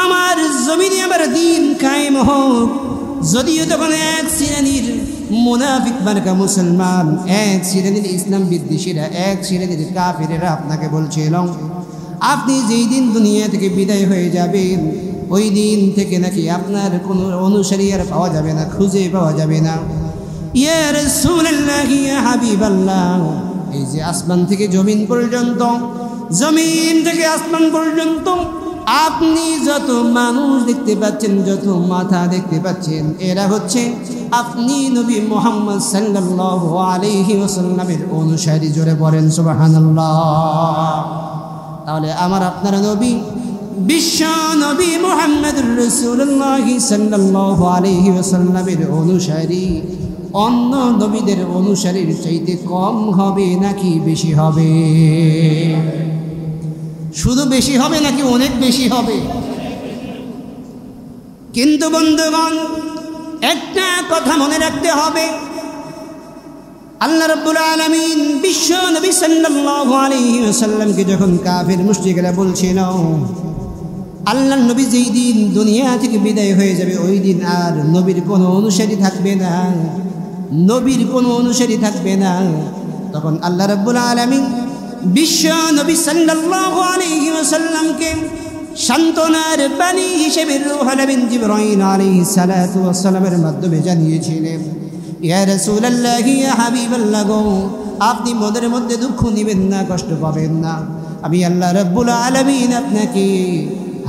আমার জমিনে আমার দিন কায়েম হোক, যদিও তখন এক শ্রেণীর মুনাফিক মার্কা মুসলমান, এক শ্রেণীর ইসলাম বিদ্বেষীরা, এক শ্রেণীর কাফিরেরা আপনাকে বলছিল, আপনি যেই দিন দুনিয়া থেকে বিদায় হয়ে যাবেন, ওই দিন থেকে নাকি আপনার কোনো অনুসারী আর পাওয়া যাবে না, খুঁজে পাওয়া যাবে না। ইয়া রাসূলুল্লাহ ইয়া হাবিবাল্লাহ, এই যে আসমান থেকে জমিন পর্যন্ত, জমিন থেকে আসমান পর্যন্ত আপনি যত মানুষ দেখতে পাচ্ছেন, যত মাথা দেখতে পাচ্ছেন, এরা হচ্ছে আপনি নবী মুহাম্মদ সাল্লাল্লাহু আলাইহি ওয়াসাল্লামের অনুসারী। জোরে বলেন সুবহানাল্লাহ। তাহলে আমার আপনার নবী, বিশ্ব নবী মুহাম্মদুর রাসূলুল্লাহ সাল্লাল্লাহু আলাইহি ওয়াসাল্লামের অনুসারী অন্য নবীদের অনুসারীর চাইতে কম হবে নাকি বেশি হবে? শুধু বেশি হবে নাকি অনেক বেশি হবে? কিন্তু বন্ধুগণ, একটা কথা মনে রাখতে হবে, আল্লাহ রাব্বুল আলামিন বিশ্ব নবী সাল্লাল্লাহু আলাইহি ওয়াসাল্লামকে যখন কাফির মুশরিকরা বলছিল, আল্লাহ নবী যেই দিন দুনিয়া থেকে বিদায় হয়ে যাবে, ওই দিন আর নবীর কোনো অনুসারী থাকবে না, নবীর কোনো অনুসারী থাকবে না, তখন আল্লাহ রাব্বুল আলামিন বিশ্ব নবী সাল্লাল্লাহু আলাইহি ওয়াসাল্লামকে সান্ত্বনার বাণী হিসেবে রূহুল আমিন জিবরাইল আলাইহিস সালাতু ওয়াস সালামের মাধ্যমে জানিয়েছিলেন, ইয়া রাসূলুল্লাহ ইয়া হাবিবাল্লাহ, আপনি মনের মধ্যে দুঃখ নেবেন না, কষ্ট পাবেন না, আমি আল্লাহ রাব্বুল আলামিন আপনাকে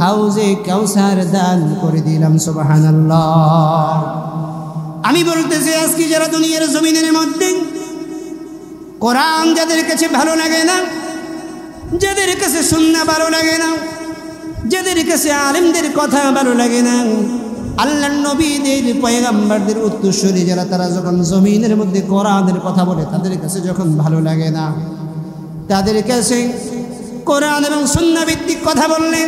হাউজে কাউসার দান করে দিলাম। সুবহানাল্লাহ। আমি বলতেছি, আজকে যারা দুনিয়ার জমিনের মধ্যে কোরআন যাদের কাছে ভালো লাগে না, যাদের কাছে সুন্নাহ ভালো লাগে না, যাদের কাছে আলেমদের কথা ভালো লাগে না, আল্লাহর নবীদের পয়গম্বরদের উত্তরসূরি যারা, তারা যখন জমিনের মধ্যে কোরআনের কথা বলে, তাদের কাছে যখন ভালো লাগে না, তাদের কাছে কোরআন এবং সুন্নাহ ভিত্তিক কথা বললে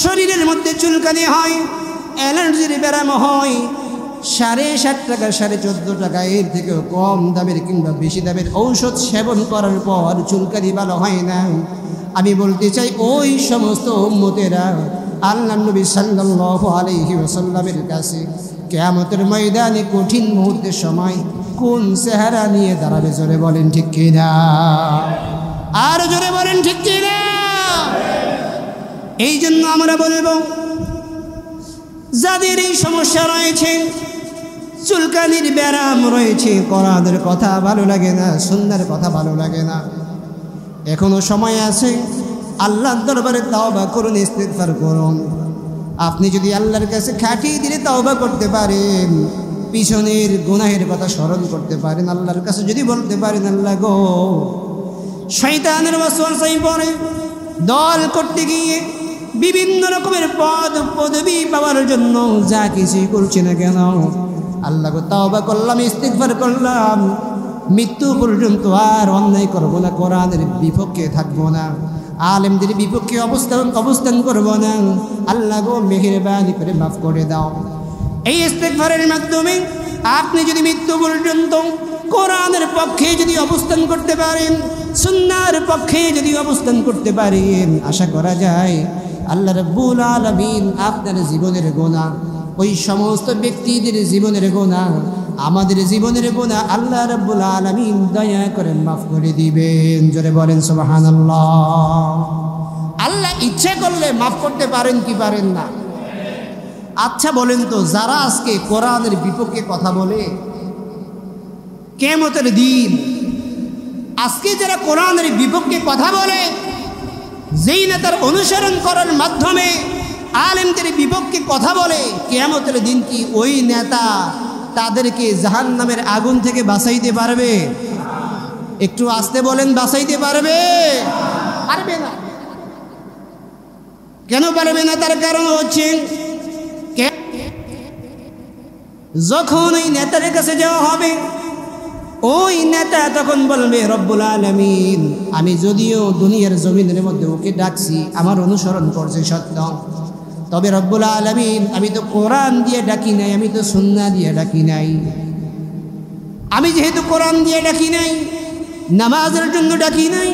শরীরের মধ্যে চুলকানি হয়, অ্যালার্জির ব্যারাম হয়, 7.5 টাকা 14.5 টাকা এর থেকেও কম দামের কিংবা বেশি দামের ঔষধ সেবন করার পর চুলকানি ভালো হয় না। আমি বলতে চাই, ওই সমস্ত উম্মতেরা আল্লাহ নবী সাল্লাল্লাহু আলাইহি ওয়াসাল্লামের কাছে কিয়ামতের ময়দানে কঠিন মুহূর্তের সময় কোন চেহারা নিয়ে দাঁড়াবে? জোরে বলেন ঠিক কিনা? আর জোরে বলেন ঠিক কিনা? এই জন্য আমরা বলবো, যাদের এই সমস্যা রয়েছে, চুলকানির ব্যারাম রয়েছে, কোরআনের কথা ভালো লাগে না, সুন্নাহর কথা ভালো লাগে না, এখনো সময় আছে, আল্লাহর দরবারে তাওবা করুন, ইস্তিগফার করুন। আপনি যদি আল্লাহর কাছে খাঁটি দিলে তাওবা করতে পারেন, পিছনের গুনাহের কথা স্মরণ করতে পারেন, আল্লাহর কাছে যদি বলতে পারেন, আল্লাহ গো, শয়তানের ওয়াসওয়াসায় পড়ে দল করতে গিয়ে বিভিন্ন রকমের পদ পদবি পাওয়ার জন্য যা কিছুই করছে না কেন, আল্লাহকে তাওবা করলাম, ইস্তিগফার করলাম, মৃত্যু পর্যন্ত আর অন্যায় করবো না, কোরআনের বিপক্ষে থাকবো না, আলেমদের বিপক্ষে অবস্থান করবো না, আল্লাহ গো মেহেরবানি করে মাফ করে দাও। এই ইস্তিগফারের মাধ্যমে আপনি যদি মৃত্যু পর্যন্ত কোরআনের পক্ষে যদি অবস্থান করতে পারেন, সুন্নাহর পক্ষে যদি অবস্থান করতে পারেন, আশা করা যায় আল্লাহ রাব্বুল আলামিন আপনার জীবনের গুনাহ, ওই সমস্ত ব্যক্তিদের জীবনের গুনাহ, আমাদের জীবনের গুনাহ আল্লাহ রাব্বুল আলামিন দয়া করে মাফ করে দিবেন। জোরে বলেন সুবহানাল্লাহ। আল্লাহ ইচ্ছা করলে মাফ করতে পারেন কি পারেন না? আচ্ছা বলেন তো, যারা আজকে কোরআনের বিপক্ষে কথা বলে, কিয়ামতের দিন আজকে যারা কোরআনের বিপক্ষে কথা বলে, যেই নেতার অনুসরণ করার মাধ্যমে আলেমদের বিপক্ষে কথা বলে, কিয়ামতের দিন কি ওই নেতা তাদেরকে জাহান্নামের আগুন থেকে বাঁচাইতে পারবে? একটু আস্তে বলেন, বাঁচাইতে পারবে? পারবে না। কেন পারবে না? তার কারণ হচ্ছে যখন ওই নেতার কাছে যাওয়া হবে, ওই নেতা তখন বলবে, রব্বুল আলামিন আমি যদিও দুনিয়ার জমিনের মধ্যে ওকে ডাকছি, আমার অনুসরণ করছে সত্য, তবে রব্বুল আলামিন আমি তো কোরআন দিয়ে ডাকি নাই, আমি তো সুন্নাহ দিয়ে ডাকি নাই। আমি যেহেতু কোরআন দিয়ে ডাকি নাই, নামাজের জন্য ডাকি নাই,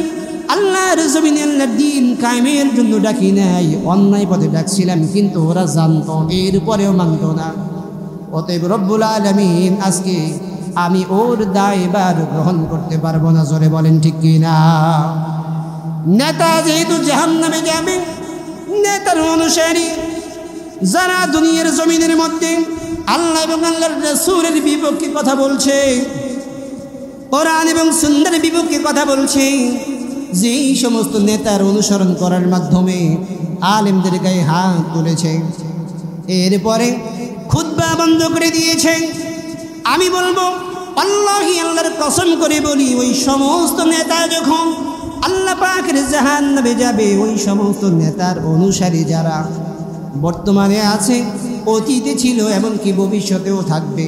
আল্লাহর জমিনে আল্লাহর দ্বীন কায়েমের জন্য ডাকি নাই, অন্যায় পথে ডাকছিলাম, কিন্তু ওরা জানতো, এরপরেও মানত না। অতএব রব্বুল আলামিন আজকে আমি ওর দায়ভার গ্রহণ করতে পারবো না। জোরে বলেন ঠিক কিনা? নেতা যেহেতু জাহান্নামে যাবে, নেতার অনুসারী যারা দুনিয়ার জমিনের মধ্যে আল্লাহ এবং আল্লাহর রাসূলের বিপক্ষে কথা বলছে, কোরআন এবং সুন্নাহর বিপক্ষে কথা বলছে, যেই সমস্ত নেতার অনুসরণ করার মাধ্যমে আলেমদের গায়ে হাত তুলেছে, এরপরে খুতবা বন্ধ করে দিয়েছে, আমি বলবো আল্লাহি আল্লাহর কসম করে বলি, ওই সমস্ত নেতা যখন আল্লাহ পাকের জাহান্নামে যাবে, ওই সমস্ত নেতার অনুসারী যারা বর্তমানে আছে, অতীতে ছিল, এমনকি ভবিষ্যতেও থাকবে,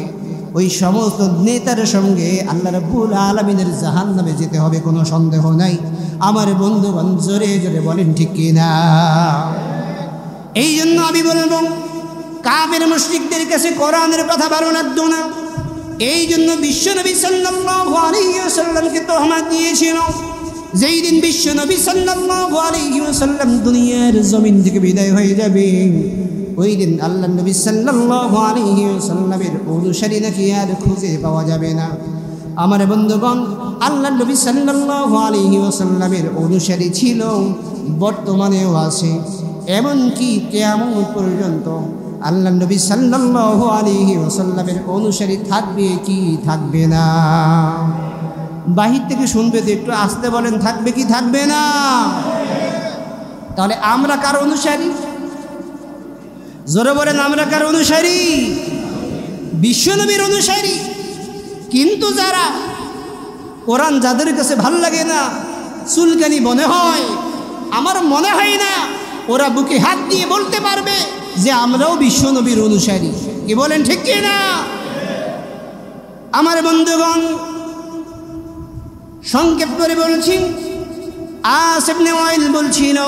ওই সমস্ত নেতার সঙ্গে আল্লাহ রাব্বুল আলামিনের জাহান্নামে যেতে হবে, কোনো সন্দেহ নাই। আমার বন্ধুগণ জোরে জোরে বলেন ঠিক কিনা? এই জন্য আমি বলবো, কাফের মুশরিকদের কাছে কোরআনের কথা ভালো লাগতো না। এই জন্য বিশ্বনবী সাল্লাল্লাহু আলাইহি ওয়াসাল্লামকে তহমত দিয়েছিল। যেই দিন বিশ্বনবী সাল্লাল্লাহু আলাইহি ওয়াসাল্লাম দুনিয়ার জমিন থেকে বিদায় হয়ে যাবে, ওই দিন আল্লাহ নবী সাল্লাল্লাহু আলাইহি ওয়াসাল্লামের অনুসারী নাকি আর খুঁজে পাওয়া যাবে না। আমার বন্ধুগণ, আল্লাহ নবী সাল্লাল্লাহু আলাইহি ওয়াসাল্লামের অনুসারী ছিল, বর্তমানেও আছে, এমনকি কিয়ামত পর্যন্ত আল্লাহ নবী সাল্লাল্লাহু আলাইহি ওয়াসাল্লামের অনুসারী থাকবে কি থাকবে না? বাহির থেকে শুনবে তো, একটু আস্তে বলেন, থাকবে কি থাকবে না? তাহলে আমরা কার অনুসারী? জোরে বলেন, আমরা কার অনুসারী? বিশ্বনবীর অনুসারী। কিন্তু যারা কোরআন যাদের কাছে ভালো লাগে না, চুলকানি মনে হয়, আমার মনে হয় না ওরা বুকে হাত দিয়ে বলতে পারবে যে আমরাও বিশ্বনবীর অনুসারী। কি বলেন ঠিক কি না? আমার বন্ধুগণ, সংক্ষেপ করে বলছি, আস ইবনে ওয়াইল বলছিল,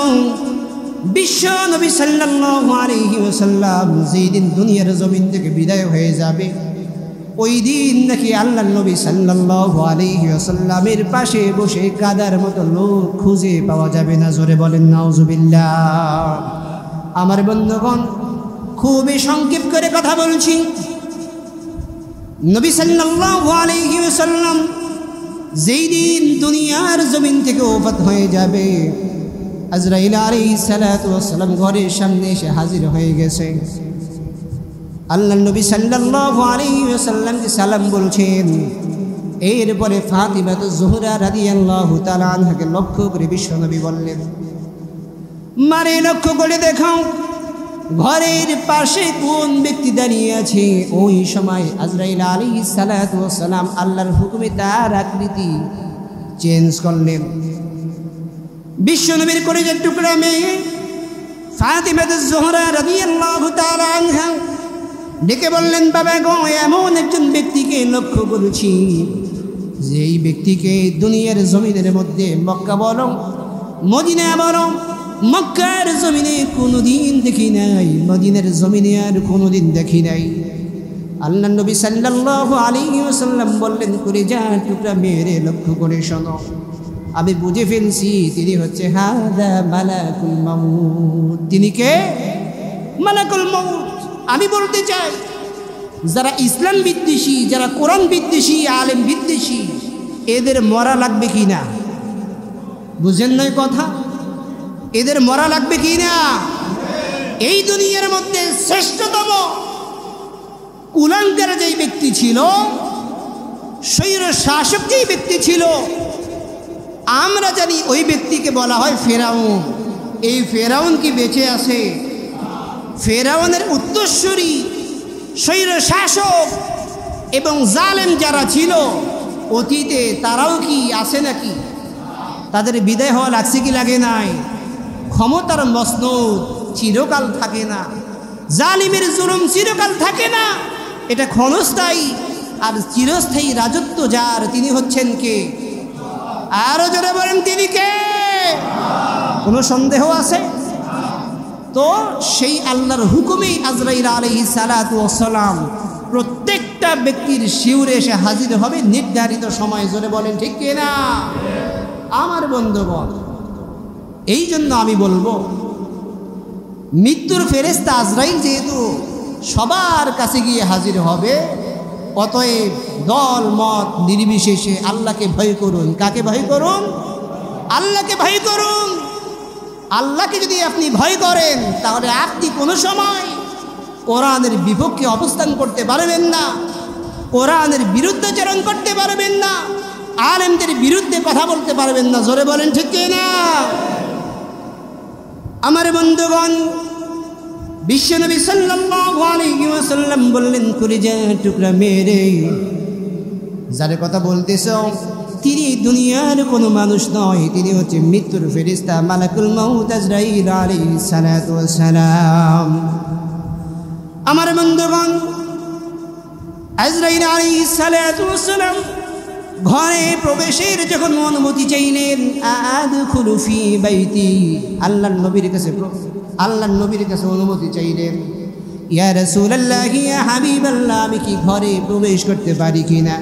বিশ্বনবী সাল্লাল্লাহু আলাইহি ওয়াসাল্লাম যেদিন দুনিয়ার জমিন থেকে বিদায় হয়ে যাবে, ওই দিন নাকি আল্লাহ নবী সাল্লাল্লাহু আলাইহি ওয়াসাল্লামের পাশে বসে কাদার মতো লোক খুঁজে পাওয়া যাবে না। জোরে বলেন নাউজুবিল্লাহ। আমার বন্ধুগণ, খুবই সংক্ষেপ করে কথা বলছি, নবী সাল্লাল্লাহু আলাইহি ওয়াসাল্লাম যেই দিন দুনিয়ার জমিন থেকে ওফাত হয়ে যাবে, আজরাইল আলাইহিস সালাতু ওয়াস সালাম ঘরের সামনে এসে হাজির হয়ে গেছে। আল্লাহ নবী সাল্লাল্লাহু আলাইহি ওয়াসাল্লামকে সালাম বলছেন। এরপরে ফাতিমা জোহরা রাদিয়াল্লাহু তাআলা আনহাকে লক্ষ্য করে বিশ্বনবী বললেন, মারে লক্ষ্য করে দেখাও ঘরের পাশে কোন ব্যক্তি দাঁড়িয়ে আছে। ওই সময় আজরাইল আলাইহিস সালাতু ওয়াস সালাম আল্লাহর হুকুমে তার আকৃতি চেঞ্জ করলেন। বিশ্বনবীর কলিজার টুকরা মেয়ে ফাতিমাতুজ জোহরা রাদিয়াল্লাহু তাআলা আনহা ডেকে বললেন, বাবা গো, এমন একজন ব্যক্তিকে লক্ষ্য করেছি যে এই ব্যক্তিকে দুনিয়ার জমিনের মধ্যে মক্কা বলো মদিনা বলো, মক্কার জমিনে কোনোদিন দেখি নাই, মদিনার জমিনে আর কোনোদিন দেখি নাই। আল্লাহ নবী সাল্লাল্লাহু আলাইহি ওয়াসাল্লাম বললেন, কলিজার টুকরা মেয়েরে লক্ষ্য করে শোনো, আমি বুঝে ফেলছি তিনি হচ্ছে হাদা মালাকুল মাউত। তিনি কে? মালাকুল মাউত। আমি বলতে চাই, যারা ইসলাম বিদ্বেষী, যারা কোরআন বিদ্বেষী, আলেম বিদ্বেষী, এদের মরা লাগবে কি না? বুঝেন নাই কথা? এদের মরা লাগবে কি না? এই দুনিয়ার মধ্যে শ্রেষ্ঠতম কুলাঙ্গার যেই ব্যক্তি ছিল, স্বৈর শাসক যেই ব্যক্তি ছিল, আমরা জানি ওই ব্যক্তিকে বলা হয় ফেরাউন। এই ফেরাউন কি বেঁচে আছে? ফেরাউনের উত্তরসূরি স্বৈর শাসক এবং জালেম যারা ছিল অতীতে, তারাও কি আছে নাকি? তাদের বিদায় হওয়া লাগছে কি লাগে নাই? ক্ষমতার মসনদ চিরকাল থাকে না, জালিমের জুলুম চিরকাল থাকে না, এটা ক্ষণস্থায়ী। আর চিরস্থায়ী রাজত্ব যার, তিনি হচ্ছেন কে? আরো জোরে বলেন, তিনি কে? কোনো সন্দেহ আছে? তো সেই আল্লাহর হুকুমেই আজরাইল আলাইহিস সালাতু ওয়াস সালাম প্রত্যেকটা ব্যক্তির শিউরে এসে হাজির হবে নির্ধারিত সময়। জোরে বলেন ঠিক কিনা? আমার বন্ধুগণ, এই জন্য আমি বলবো, মৃত্যুর ফেরেশতা আজরাইল যেহেতু সবার কাছে গিয়ে হাজির হবে, অতএব দল মত নির্বিশেষে আল্লাহকে ভয় করুন। কাকে ভয় করুন? আল্লাহকে ভয় করুন। আল্লাহকে যদি আপনি ভয় করেন, তাহলে আপনি কোনো সময় কোরআনের বিপক্ষে অবস্থান করতে পারবেন না, কোরআনের বিরুদ্ধাচরণ করতে পারবেন না, আলেমদের বিরুদ্ধে কথা বলতে পারবেন না। জোরে বলেন ঠিক কিনা? আমার বন্ধুগণ, বিশ্বনবী সাল্লাল্লাহু আলাইহি ওয়াসাল্লাম বললেন, কলিজার টুকরা মেরে, যার কথা বলতেছ তিনি দুনিয়ার কোনো মানুষ নয়, তিনি হচ্ছে মৃত্যুর ফেরেশতা মালাকুল মাউত আজরাইল আলাইহিস সালাতু ওয়াস সালাম। আমার বন্ধুগণ, আজরাইল আলাইহিস সালাতু ওয়াস সালাম ঘরে প্রবেশের যখন অনুমতি চাইলেন, আদখুলু ফি বাইতি, আল্লাহর নবীর কাছে অনুমতি চাইলেন, ইয়া রাসূলুল্লাহ, ইয়া হাবিবাল্লাহ, আমি কি ঘরে প্রবেশ করতে পারি কিনা?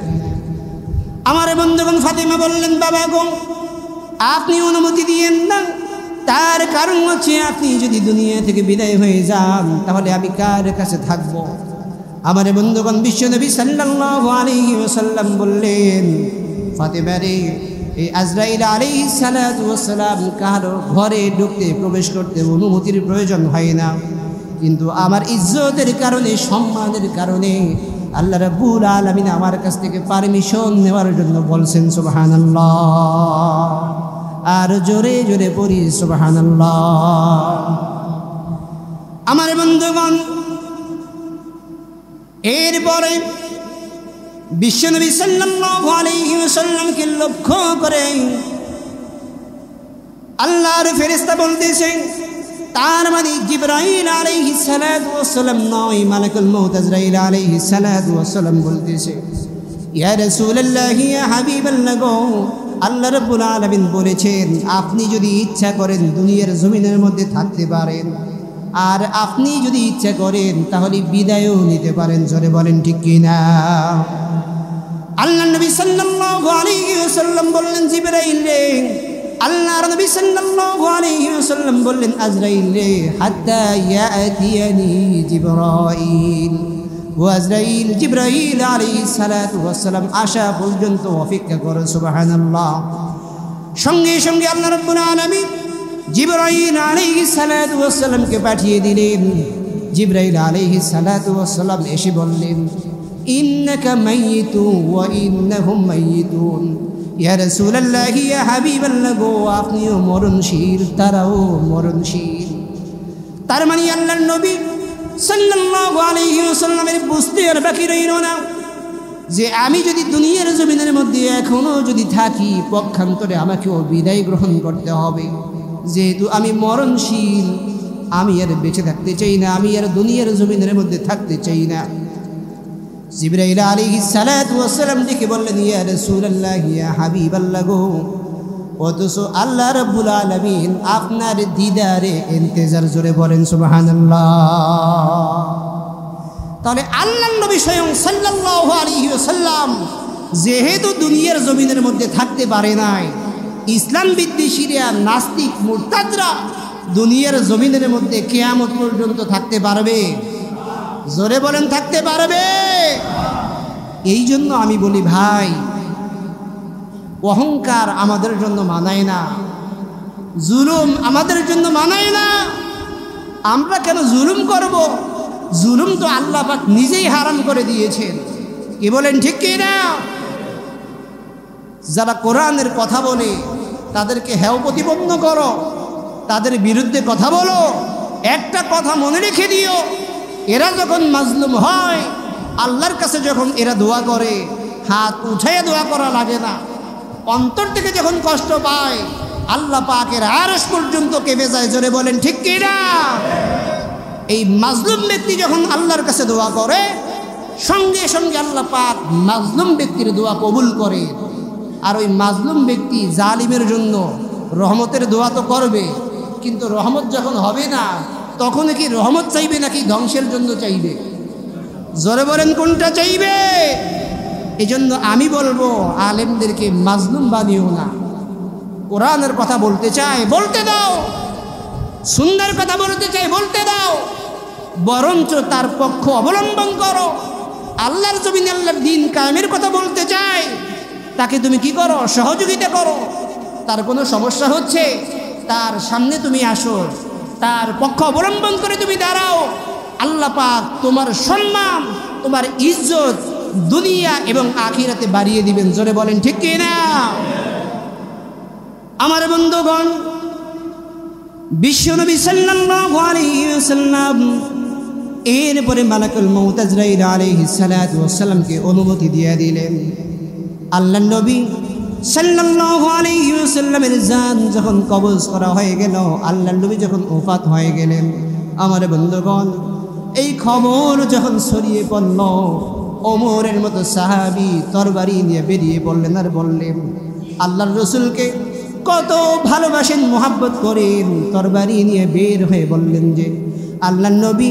আমার বন্ধুগণ, ফাতেমা বললেন, বাবা গো, আপনি অনুমতি দিয়েন না। তার কারণ হচ্ছে, আপনি যদি দুনিয়া থেকে বিদায় হয়ে যান, তাহলে আমি কার কাছে থাকব? আমার বন্ধুগণ, বিশ্বনবী সাল্লাল্লাহু আলাইহি ওয়াসাল্লাম বললেন, ফাতেমা রে, এই আজরাইল আলাইহিস সালাতু ওয়াস সালাম কারো ঘরে ঢুকতে প্রবেশ করতে অনুমতির প্রয়োজন হয় না, কিন্তু আমার ইজ্জতের কারণে, সম্মানের কারণে আল্লাহ রাব্বুল আলামিন আমার কাছ থেকে পারমিশন নেওয়ার জন্য বলছেন। সুবহানাল্লাহ। আর জোরে জোরে পড়ি সুবহানাল্লাহ। আমার বন্ধুগণ, এরপরে বিশ্বনবী সাল্লাল্লাহু আলাইহি ওয়াসাল্লামকে লক্ষ্য করে আল্লাহর ফেরেশতা বলতেছেন, তার মানে জিবরাইল আলাইহিস সালাতু ওয়াস সালাম নয়, মালাকুল মাউত আজরাইল আলাইহিস সালাতু ওয়াস সালাম বলতেছে, ইয়া রাসূলুল্লাহ, ইয়া হাবিবাল্লাহ গো, আল্লাহ রাব্বুল আলামিন বলেছেন, আপনি যদি ইচ্ছা করেন দুনিয়ার জমিনের মধ্যে থাকতে পারেন, আর আপনি যদি ইচ্ছা করেন তাহলে বিদায়ও নিতে পারেন। জোরে বলেন ঠিক কিনা? আল্লাহ নবী সাল্লাল্লাহু আলাইহি ওয়াসাল্লাম বললেন, জিবরাইল রে, আল্লাহর নবী সাল্লাল্লাহু আলাইহি ওয়াসাল্লাম বললেন, আজরাইল রে, হাত্তা ইয়াতিয়ানি জিবরাইল। ও আজরাইল, জিবরাইল আলাইহিস সালাতু ওয়াস সালাম আসা পর্যন্ত অপেক্ষা করো। সুবহানাল্লাহ। সঙ্গে সঙ্গে আল্লাহ রাব্বুল আলামিন জিবরাইল আলাইহিস সালাতু ওয়াস সালামকে পাঠিয়ে দিলেন। জিবরাইল আলাইহিস সালাতু ওয়াস সালাম এসে বললেন, ইন্নাকা মাইয়িতুন ওয়া ইন্নাহুম মাইয়িতুন। ইয়া রাসূলুল্লাহ, ইয়া হাবিবাল্লাহ গো, আপনিও মরণশীল, তারাও মরণশীল। তার মানে আল্লাহর নবী সাল্লাল্লাহু আলাইহি ওয়াসাল্লামের বুঝতে আর বাকি রইল না যে আমি যদি দুনিয়ার জমিনের মধ্যে এখনো যদি থাকি, পক্ষান্তরে আমাকেও বিদায় গ্রহণ করতে হবে। যেহেতু আমি মরণশীল, আমি আর বেঁচে থাকতে চাই না, আমি আর দুনিয়ার জমিনের মধ্যে থাকতে চাই না। জিবরাইল আলাইহিস সালাতু ওয়াস সালাম ডেকে বললেন, ইয়া রাসূলুল্লাহ, ইয়া হাবিবাল্লাহ গো, অথচ আল্লাহ রাব্বুল আলামিন আপনার দিদারে ইন্তজার, জোরে বলেন সুবহানাল্লাহ। তাহলে আল্লাহর নবী স্বয়ং সাল্লাল্লাহু আলাইহি ওয়াসাল্লাম যেহেতু দুনিয়ার জমিনের মধ্যে থাকতে পারে নাই, ইসলাম বিদ্বেষীরা, নাস্তিক, মুরতাদরা দুনিয়ার জমিনের মধ্যে কিয়ামত পর্যন্ত থাকতে পারবে? জোরে বলেন, থাকতে পারবে? এই জন্য আমি বলি ভাই, অহংকার আমাদের জন্য মানায় না, জুলুম আমাদের জন্য মানায় না। আমরা কেন জুলুম করব? জুলুম তো আল্লাহ পাক নিজেই হারাম করে দিয়েছেন। কি বলেন, ঠিক কি না? যারা কোরআনের কথা বলে তাদেরকে হেয় প্রতিপন্ন করো, তাদের বিরুদ্ধে কথা বলো। একটা কথা মনে রেখে দিও, এরা যখন মাজলুম হয়, আল্লাহর কাছে যখন এরা দোয়া করে, হাত উঠাইয়া দোয়া করা লাগে না, অন্তর থেকে যখন কষ্ট পায়, আল্লাহ পাকের আরশ পর্যন্ত কেঁপে যায়। জোরে বলেন, ঠিক কি না? এই মাজলুম ব্যক্তি যখন আল্লাহর কাছে দোয়া করে, সঙ্গে সঙ্গে আল্লাহ পাক মাজলুম ব্যক্তির দোয়া কবুল করে। আর ওই মাজলুম ব্যক্তি জালিমের জন্য রহমতের দোয়া তো করবে, কিন্তু রহমত যখন হবে না, তখন কি রহমত চাইবে নাকি ধ্বংসের জন্য চাইবে? জোরে বলেন, কোনটা চাইবে? এই জন্য আমি বলবো, আলেমদেরকে মাজলুম বানিও না। কোরআনের কথা বলতে চায় বলতে দাও, সুন্দর কথা বলতে চাই বলতে দাও, বরঞ্চ তার পক্ষ অবলম্বন করো। আল্লাহর জমিনে আল্লাহর দ্বীন কায়েমের কথা বলতে চাই, তাকে তুমি কি করো? সহযোগিতা করো। তার কোনো সমস্যা হচ্ছে, তার সামনে তুমি আসো, তার পক্ষ অবলম্বন করে তুমি দাঁড়াও। আল্লাহ পাক তোমার সম্মান, তোমার ইজ্জত দুনিয়া এবং আখিরাতে বাড়িয়ে দিবেন। জোরে বলেন, ঠিক কি না? আমার বন্ধুগণ, বিশ্বনবী সাল্লাল্লাহু আলাইহি ওয়াসাল্লাম এরপরে মালাকুল মউত আজরাইল আলাইহিস সালাতু ওয়াস সালামকে অনুমতি দিয়ে দিলেন। আল্লাহর নবী সাল্লাল্লাহু আলাইহি ওয়াসাল্লামের জান যখন কবজ করা হয়ে গেল, আল্লাহর নবী যখন ওফাত হয়ে গেলেন, আমার বন্ধুগণ, এই খবর যখন ছড়িয়ে পড়ল, ওমরের মতো সাহাবী তরবারি নিয়ে বেরিয়ে পড়লেন আর বললেন, আল্লাহর রাসূলকে কত ভালোবাসেন, মোহাব্বত করেন। তরবারি নিয়ে বের হয়ে বললেন যে, আল্লাহর নবী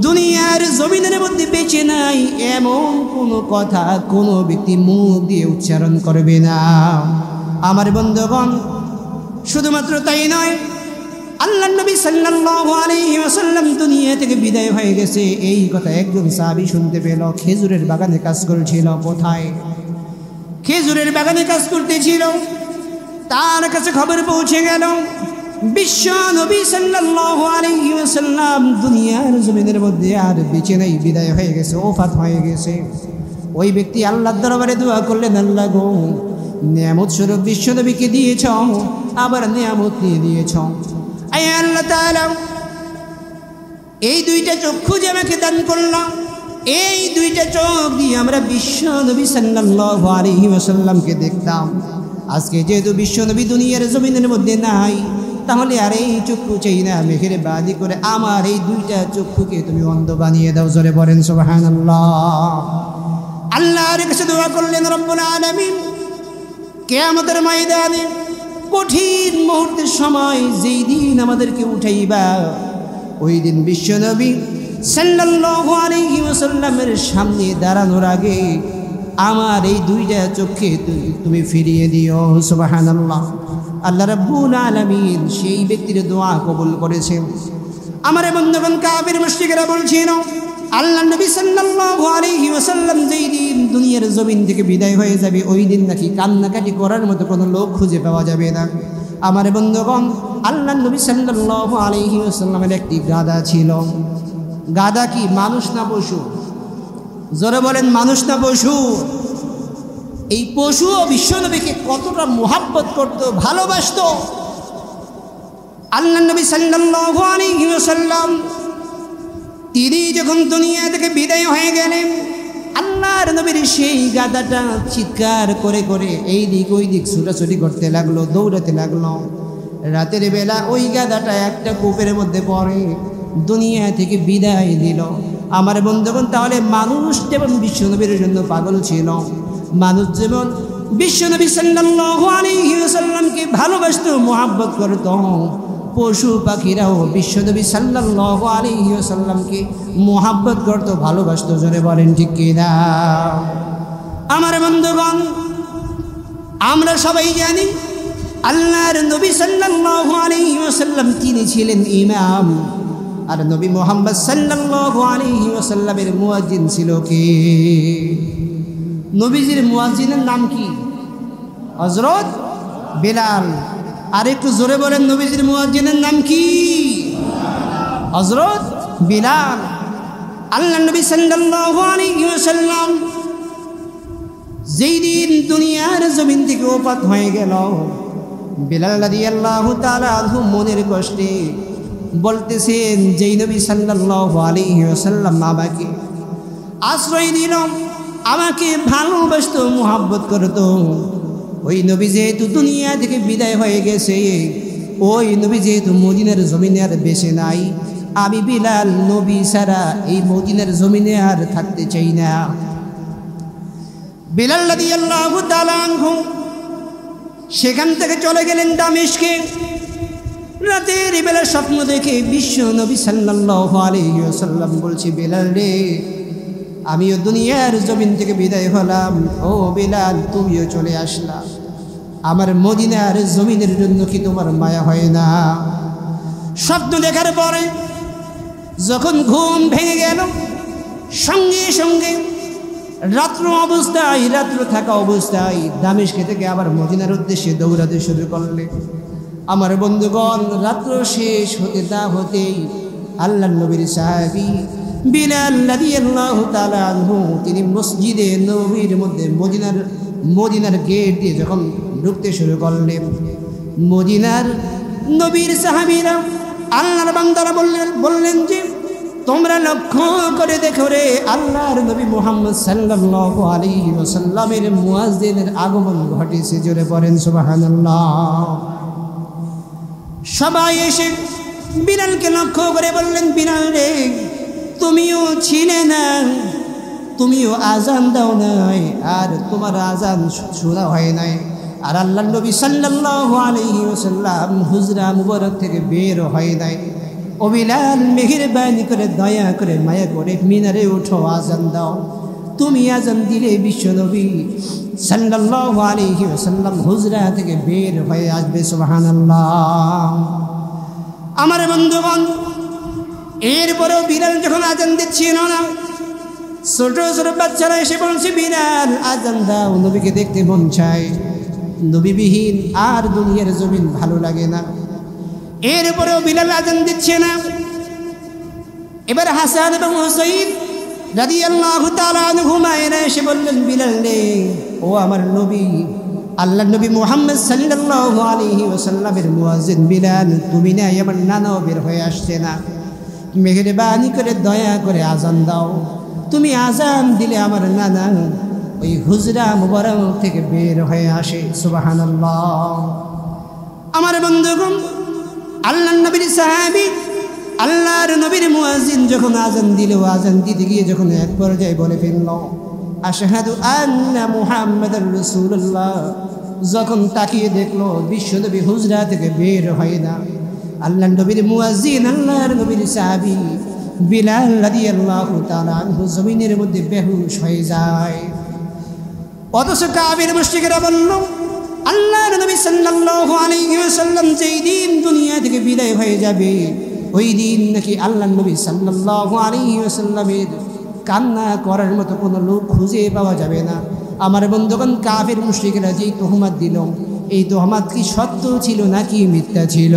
দুনিয়ার জমিনের মধ্যে বেঁচে নাই, এমন কোনো কথা কোনো ব্যক্তি মুখ দিয়ে উচ্চারণ করবে না। আমার বন্ধুগণ, শুধুমাত্র তাই নয়, আল্লাহর নবী সাল্লাল্লাহু আলাইহি ওয়াসাল্লাম দুনিয়া থেকে বিদায় হয়ে গেছে, এই কথা একজন সাহাবী শুনতে পেল। খেজুরের বাগানে কাজ করেছিল। কোথায়? খেজুরের বাগানে কাজ করতেছিল। তার কাছে খবর পৌঁছে গেল, বিশ্ব নবী সাল্লাল্লাহু আলাইহি ওয়াসাল্লাম দুনিয়ার জমিনের মধ্যে আর বেঁচে নাই, বিদায় হয়ে গেছে, ওফাত হয়ে গেছে। ওই ব্যক্তি আল্লাহর দরবারে দোয়া করলেন, আল্লাহ গো, নিয়ামত স্বরূপ বিশ্ব নবীকে দিয়েছ, আবার নিয়ামত নিয়ে দিয়েছ। আয় আল্লাহ তাআলা, এই দুইটা চক্ষু যে আমাকে দান করলাম, এই দুইটা চোখ দিয়ে আমরা বিশ্ব নবী সাল্লাল্লাহু আলাইহি ওয়াসাল্লামকে দেখতাম। আজকে যেহেতু বিশ্ব নবী দুনিয়ার জমিনের মধ্যে নাই, তাহলে আর এই চক্ষু চাই না, মেঘের বাদি করে আমার এই দুইটা চক্ষুকে তুমি অন্ধ বানিয়ে দাও। জোরে বলেন সুবহানাল্লাহ। আল্লাহর কাছে দোয়া করলেন রব্বুল আলামিন, কিয়ামতের ময়দানে কঠিন মুহূর্তের সময় যেই দিন আমাদেরকে উঠাইবা, ওই দিন বিশ্ব নবী সাল্লাল্লাহু আলাইহি ওয়াসাল্লামের সামনে দাঁড়ানোর আগে আমার এই দুইটা চোখে তুমি ফিরিয়ে দিও। সুবহানাল্লাহ। আল্লাহ রাব্বুল আলামিন সেই ব্যক্তির দোয়া কবুল করেছেন। আমার বন্ধুগণ, কাফির মুশরিকরা বলছিল, আল্লাহ নবী সাল্লাল্লাহু আলাইহি ওয়াসাল্লাম যেই দিন দুনিয়ার জমিন থেকে বিদায় হয়ে যাবে, ওই দিন নাকি কান্নাকাটি করার মতো কোনো লোক খুঁজে পাওয়া যাবে না। আমার বন্ধুগণ, আল্লাহ নবী সাল্লাল্লাহু আলাইহি ওয়াসাল্লামের একটি গাধা ছিল। গাধা কি মানুষ না পশু? জোরে বলেন, মানুষ না পশু? এই পশুও বিশ্বনবীকে কতটা মোহাব্বত করত, ভালোবাসত। আল্লাহ নবী সাল্লাল্লাহু আলাইহি ওয়াসাল্লাম তিনি যখন দুনিয়া থেকে বিদায় হয়ে গেলেন, আল্লাহ আল্লাহর নবীর সেই গাধাটা চিৎকার করে করে এই দিক ওই দিক ছুটাছুটি করতে লাগলো, দৌড়াতে লাগলো। রাতের বেলা ওই গাধাটা একটা কূপের মধ্যে পড়ে দুনিয়া থেকে বিদায় দিল। আমার বন্ধুগণ, তাহলে মানুষ যেমন বিশ্বনবীর জন্য পাগল ছিল, মানুষ যেমন বিশ্বনবী সাল্লাল্লাহু আলাইহি ওয়াসাল্লামকে ভালোবাসতো, মুহাব্বত করত, পশু পাখিরাও বিশ্বনবী সাল্লাল্লাহু আলাইহি ওয়াসাল্লামকে মুহাব্বত করত, ভালোবাসতো। জোরে বলেন ঠিক কিনা? আমার বন্ধুগণ, আমরা সবাই জানি আল্লাহর নবী সাল্লাল্লাহু আলাইহি ওয়াসাল্লাম তিনি ছিলেন ইমাম, আর নবী মুহাম্মদ সাল্লাল্লাহু আলাইহি ওয়াসাল্লামের মুয়াজ্জিন ছিল কি? নবীজির মুয়াজ্জিনের নাম কি? হযরত বিলাল। আর একটু জোরে বলেন, নবীজির মুয়াজ্জিনের নাম কি? হযরত বিলাল। আল্লাহ নবী সাল্লাল্লাহু আলাইহি ওয়াসাল্লাম যেই দিন দুনিয়ার জমিন থেকে ওফাত হয়ে গেল, বিলাল রাদিয়াল্লাহু তাআলা আনহু মনের কষ্টে বলতেছেন, যেই নবী সাল্লাল্লাহু আলাইহি ওয়াসাল্লাম আমাকে আশ্রয় দিল, আমাকে ভালোবাসতো, মুহাব্বত করতো, ওই নবী যেহেতু দুনিয়া থেকে বিদায় হয়ে গেছে, ওই নবী যেহেতু মদিনার জমিনে আর বেঁচে নাই, আমি বিলাল নবী ছাড়া এই মদিনার জমিনে আর থাকতে চাই না। বিলাল রাদিয়াল্লাহু তাআলা আনহু সেখান থেকে চলে গেলেন দামেস্কে। রাতের বেলা স্বপ্ন দেখে বিশ্ব নবী সাল্লাল্লাহু আলাইহি ওয়াসাল্লাম বলছে, বিলাল রে, আমিও দুনিয়ার জমিন থেকে বিদায় হলাম, ও বিলাল তুমিও চলে আসলা, আমার মদিনার জমিনের জন্য কি তোমার মায়া হয় না? স্বপ্ন দেখার পরে যখন ঘুম ভেঙে গেল, সঙ্গে সঙ্গে রাত্র থাকা অবস্থায় দামেস্কে থেকে আবার মদিনার উদ্দেশ্যে দৌড়াতে শুরু করলে। আমার বন্ধুগণ, রাত্র শেষ হতে না হতেই আল্লাহর নবীর সাহাবী বিলাল রাদিয়াল্লাহু তাআলা আনহু তিনি মসজিদে নববীর মধ্যে মদিনার গেট দিয়ে যখন ঢুকতে শুরু করলেন, মদিনার নবীর সাহাবীরা আল্লাহর বান্দারা বললেন যে, তোমরা লক্ষ্য করে দেখো রে, আল্লাহর নবী মুহাম্মদ সাল্লাল্লাহু আলাইহি ওয়াসাল্লামের মুয়াজ্জিনের আগমন ঘটেছে। জোরে পড়েন সুবহানাল্লাহ। সবাই এসে বিলালকে লক্ষ্য করে বললেন, বিলাল রে, তুমিও ছিলে না, তুমিও আজান দাও নাই, আর তোমার আজান শোনা হয় নাই, আর আল্লাহর নবী সাল্লাল্লাহু আলাইহি ওয়াসাল্লাম হুজরা মুবারক থেকে বের হয় নাই। ও বিলাল, মেহেরবানি করে, দয়া করে, মায়া করে মিনারে উঠো, আজান দাও। তুমি আজান দিলে বিশ্বনবী সাল্লাল্লাহু আলাইহি ওয়াসাল্লাম হুজরা থেকে বের হয়ে আসবে। সুবহানাল্লাহ। আমার বন্ধুগণ, এরপরেও বিলাল যখন আজান দিচ্ছিল না, ছোট ছোট বাচ্চারা এসে বলছে, বিলাল আজান দাও, নবীকে দেখতে মন চায়, নবীবিহীন আর দুনিয়ার জমিন ভালো লাগে না। এরপরেও বিলাল আজান দিচ্ছে না। এবার হাসান এবং হুসাইন রাদিয়াল্লাহু তাআলা আনহুমা এসে বললেন, বিলাল রে, ও আমার নবী, আল্লাহর নবী মুহাম্মদ সাল্লাল্লাহু আলাইহি ওয়াসাল্লামের মুয়াজ্জিন বিলাল, তুমি না আমার নানাও বের হয়ে আসছে না, মেহেরবানি করে, দয়া করে আজান দাও। তুমি আজান দিলে আমার নানা ওই হুজরা মুবারক থেকে বের হয়ে আসে। সুবহানাল্লাহ। আমার বন্ধুগণ, আল্লাহর নবীর সাহাবী আল্লাহর নবীর মুয়াজ্জিন যখন আজান দিল, আজান দিতে গিয়ে যখন এক পর্যায়ে বলে ফেলল, আশহাদু আন্না মুহাম্মাদার রাসূলুল্লাহ, যখন তাকিয়ে দেখলো বিশ্বনবী হুজরা থেকে বের হয় না, আল্লাহর নবীর মুয়াজ্জিন আল্লাহর নবীর সাহাবী বিলাল রাদিয়াল্লাহু তাআলা আনহু জমিনের মধ্যে বেহুশ হয়ে যায়। অথচ কাফির মুশরিকরা বলল, আল্লাহর নবী সাল্লাল্লাহু আলাইহি ওয়াসাল্লাম যেই দিন দুনিয়া থেকে বিদায় হয়ে যাবে, ওই দিন নাকি আল্লাহর নবী সাল্লাল্লাহু আলাইহি ওয়াসাল্লামের কান্না করার মতো কোনো লোক খুঁজে পাওয়া যাবে না। আমার বন্ধুগণ, কাফির মুশরিকরা যেই তোহমাত দিল, এই তোহমাত কি সত্য ছিল নাকি মিথ্যা ছিল?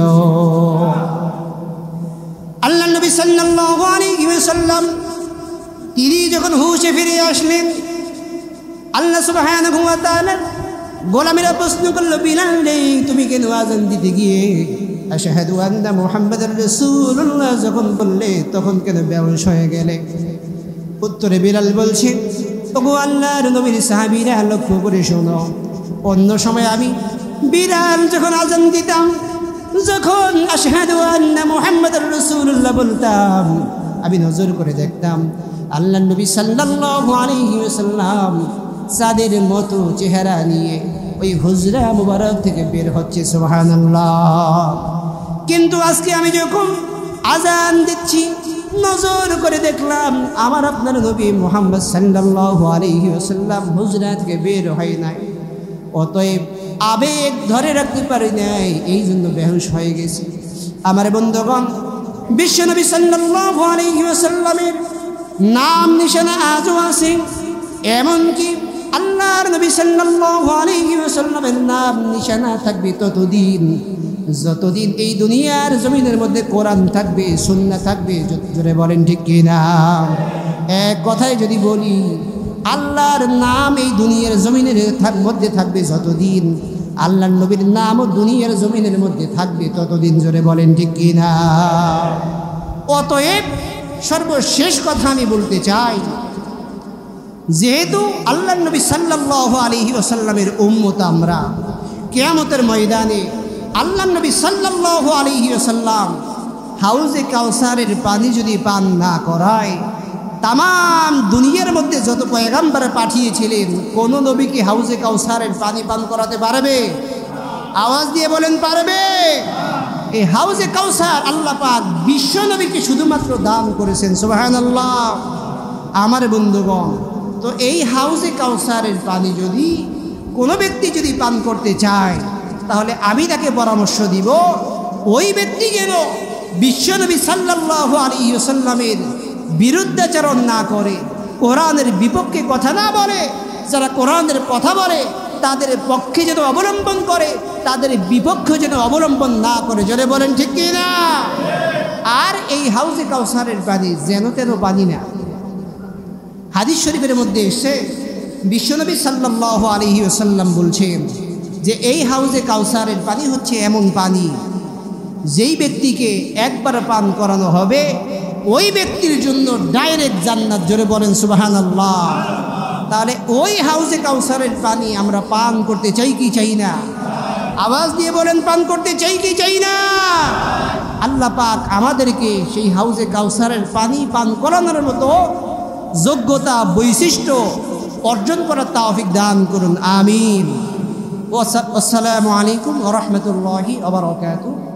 আল্লাহর নবী সাল্লাল্লাহু আলাইহি ওয়াসাল্লাম তিনি যখন হুঁশে ফিরে আসলেন, আল্লাহ সুবহানাহু ওয়া তাআলা গোলামেরা প্রশ্ন করলো, বিলাল রে, তুমি কেন আজান দিতে গিয়ে আশহাদু আন্না মুহাম্মাদার রাসূলুল্লাহ যখন বললে, তখন কেন বেহুশ হয়ে গেলে? উত্তরে বিলাল বলছে, ওগো আল্লাহর নবীর সাহাবীরা লক্ষ্য করে শোনো, অন্য সময় আমি বিলাল যখন আযান দিতাম, যখন আশহাদু আন্না মুহাম্মাদুর রাসূলুল্লাহ বলতাম, আমি নজর করে দেখতাম আল্লাহর নবী সাল্লাল্লাহু আলাইহি ওয়াসাল্লাম চাঁদের মতো চেহারা নিয়ে ওই হুজরা মুবারক থেকে বের হচ্ছে, সুবহানাল্লাহ। কিন্তু আজকে আমি যখন আযান দিচ্ছি, নজর করে দেখলাম আমার আপনার নবী মুহাম্মদ সাল্লাল্লাহু আলাইহি ওয়াসাল্লাম হুজরা থেকে বের হয় নাই। অতএব আবেগ ধরে রাখতে পারি নাই, এই জন্য বেহুশ হয়ে গেছি। আমার বন্ধুগণ, বিশ্বনবী সাল্লাল্লাহু আলাইহি ওয়াসাল্লামের নাম নিশানা আজও আছে। এমনকি আল্লাহর নবী সাল্লাল্লাহু আলাইহি ওয়াসাল্লামের নাম নিশানা থাকবে ততদিন যতদিন এই দুনিয়ার জমিনের মধ্যে কোরআন থাকবে, সুন্নাহ থাকবে। জোরে বলেন ঠিক কিনা? এক কথায় যদি বলি, আল্লাহর নাম এই দুনিয়ার জমিনের মধ্যে থাকবে যতদিন, আল্লাহর নবীর নামও দুনিয়ার জমিনের মধ্যে থাকবে ততদিন। জোরে বলেন ঠিক কিনা? অতএব সর্বশেষ কথা আমি বলতে চাই, যেহেতু আল্লাহর নবী সাল্লাল্লাহু আলাইহি ওয়াসাল্লামের উম্মত আমরা, কিয়ামতের ময়দানে আল্লাহর নবী সাল্লাল্লাহু আলাইহি ওয়াসাল্লাম হাউজে কাউসারের পানি যদি পান না করায়, তাম দুনিয়ার মধ্যে যত পয়গম্বর পাঠিয়েছিলেন, কোন নবী কি হাউজে কাউসারের পানি পান করাতে পারবে? আওয়াজ দিয়ে বলেন, পারবে? এই হাউজে কাউসার আল্লাহ পাক বিশ্ব নবীকে শুধুমাত্র দান করেছেন, সুবহানাল্লাহ। আমার বন্ধুগণ, তো এই হাউজে কাউসারের পানি যদি কোনো ব্যক্তি যদি পান করতে চায়, তাহলে আমি তাকে পরামর্শ দিব, ওই ব্যক্তি যেন বিশ্বনবী সাল্লাল্লাহু আলাইহি ওয়াসাল্লামের বিরুদ্ধাচরণ না করে, কোরআনের বিপক্ষে কথা না বলে। যারা কোরআনের কথা বলে তাদের পক্ষে যেন অবলম্বন করে, তাদের বিপক্ষে যেন অবলম্বন না করে। জোরে বলেন ঠিক কি না? আর এই হাউজে কাউসারের পানি যেন তেন পানি না। হাদিস শরীফের মধ্যে এসে বিশ্বনবী সাল্লাল্লাহু আলাইহি ওয়াসাল্লাম বলছেন যে এই হাউজে কাউসারের পানি হচ্ছে এমন পানি, যেই ব্যক্তিকে একবার পান করানো হবে ওই ব্যক্তির জন্য ডাইরেক্ট জান্নাত। জোরে বলেন সুবহানাল্লাহ। তাহলে ওই হাউজে কাউসারের পানি আমরা পান করতে চাই কি চাই না? আওয়াজ দিয়ে বলেন, পান করতে চাই কি চাই না? আল্লাহ পাক আমাদেরকে সেই হাউজে কাউসারের পানি পান করানোর মতো যোগ্যতা, বৈশিষ্ট্য অর্জন করার তৌফিক দান করুন, আমিন। আসসালামু আলাইকুম ওয়া রাহমাতুল্লাহি ওয়া বারাকাতুহু।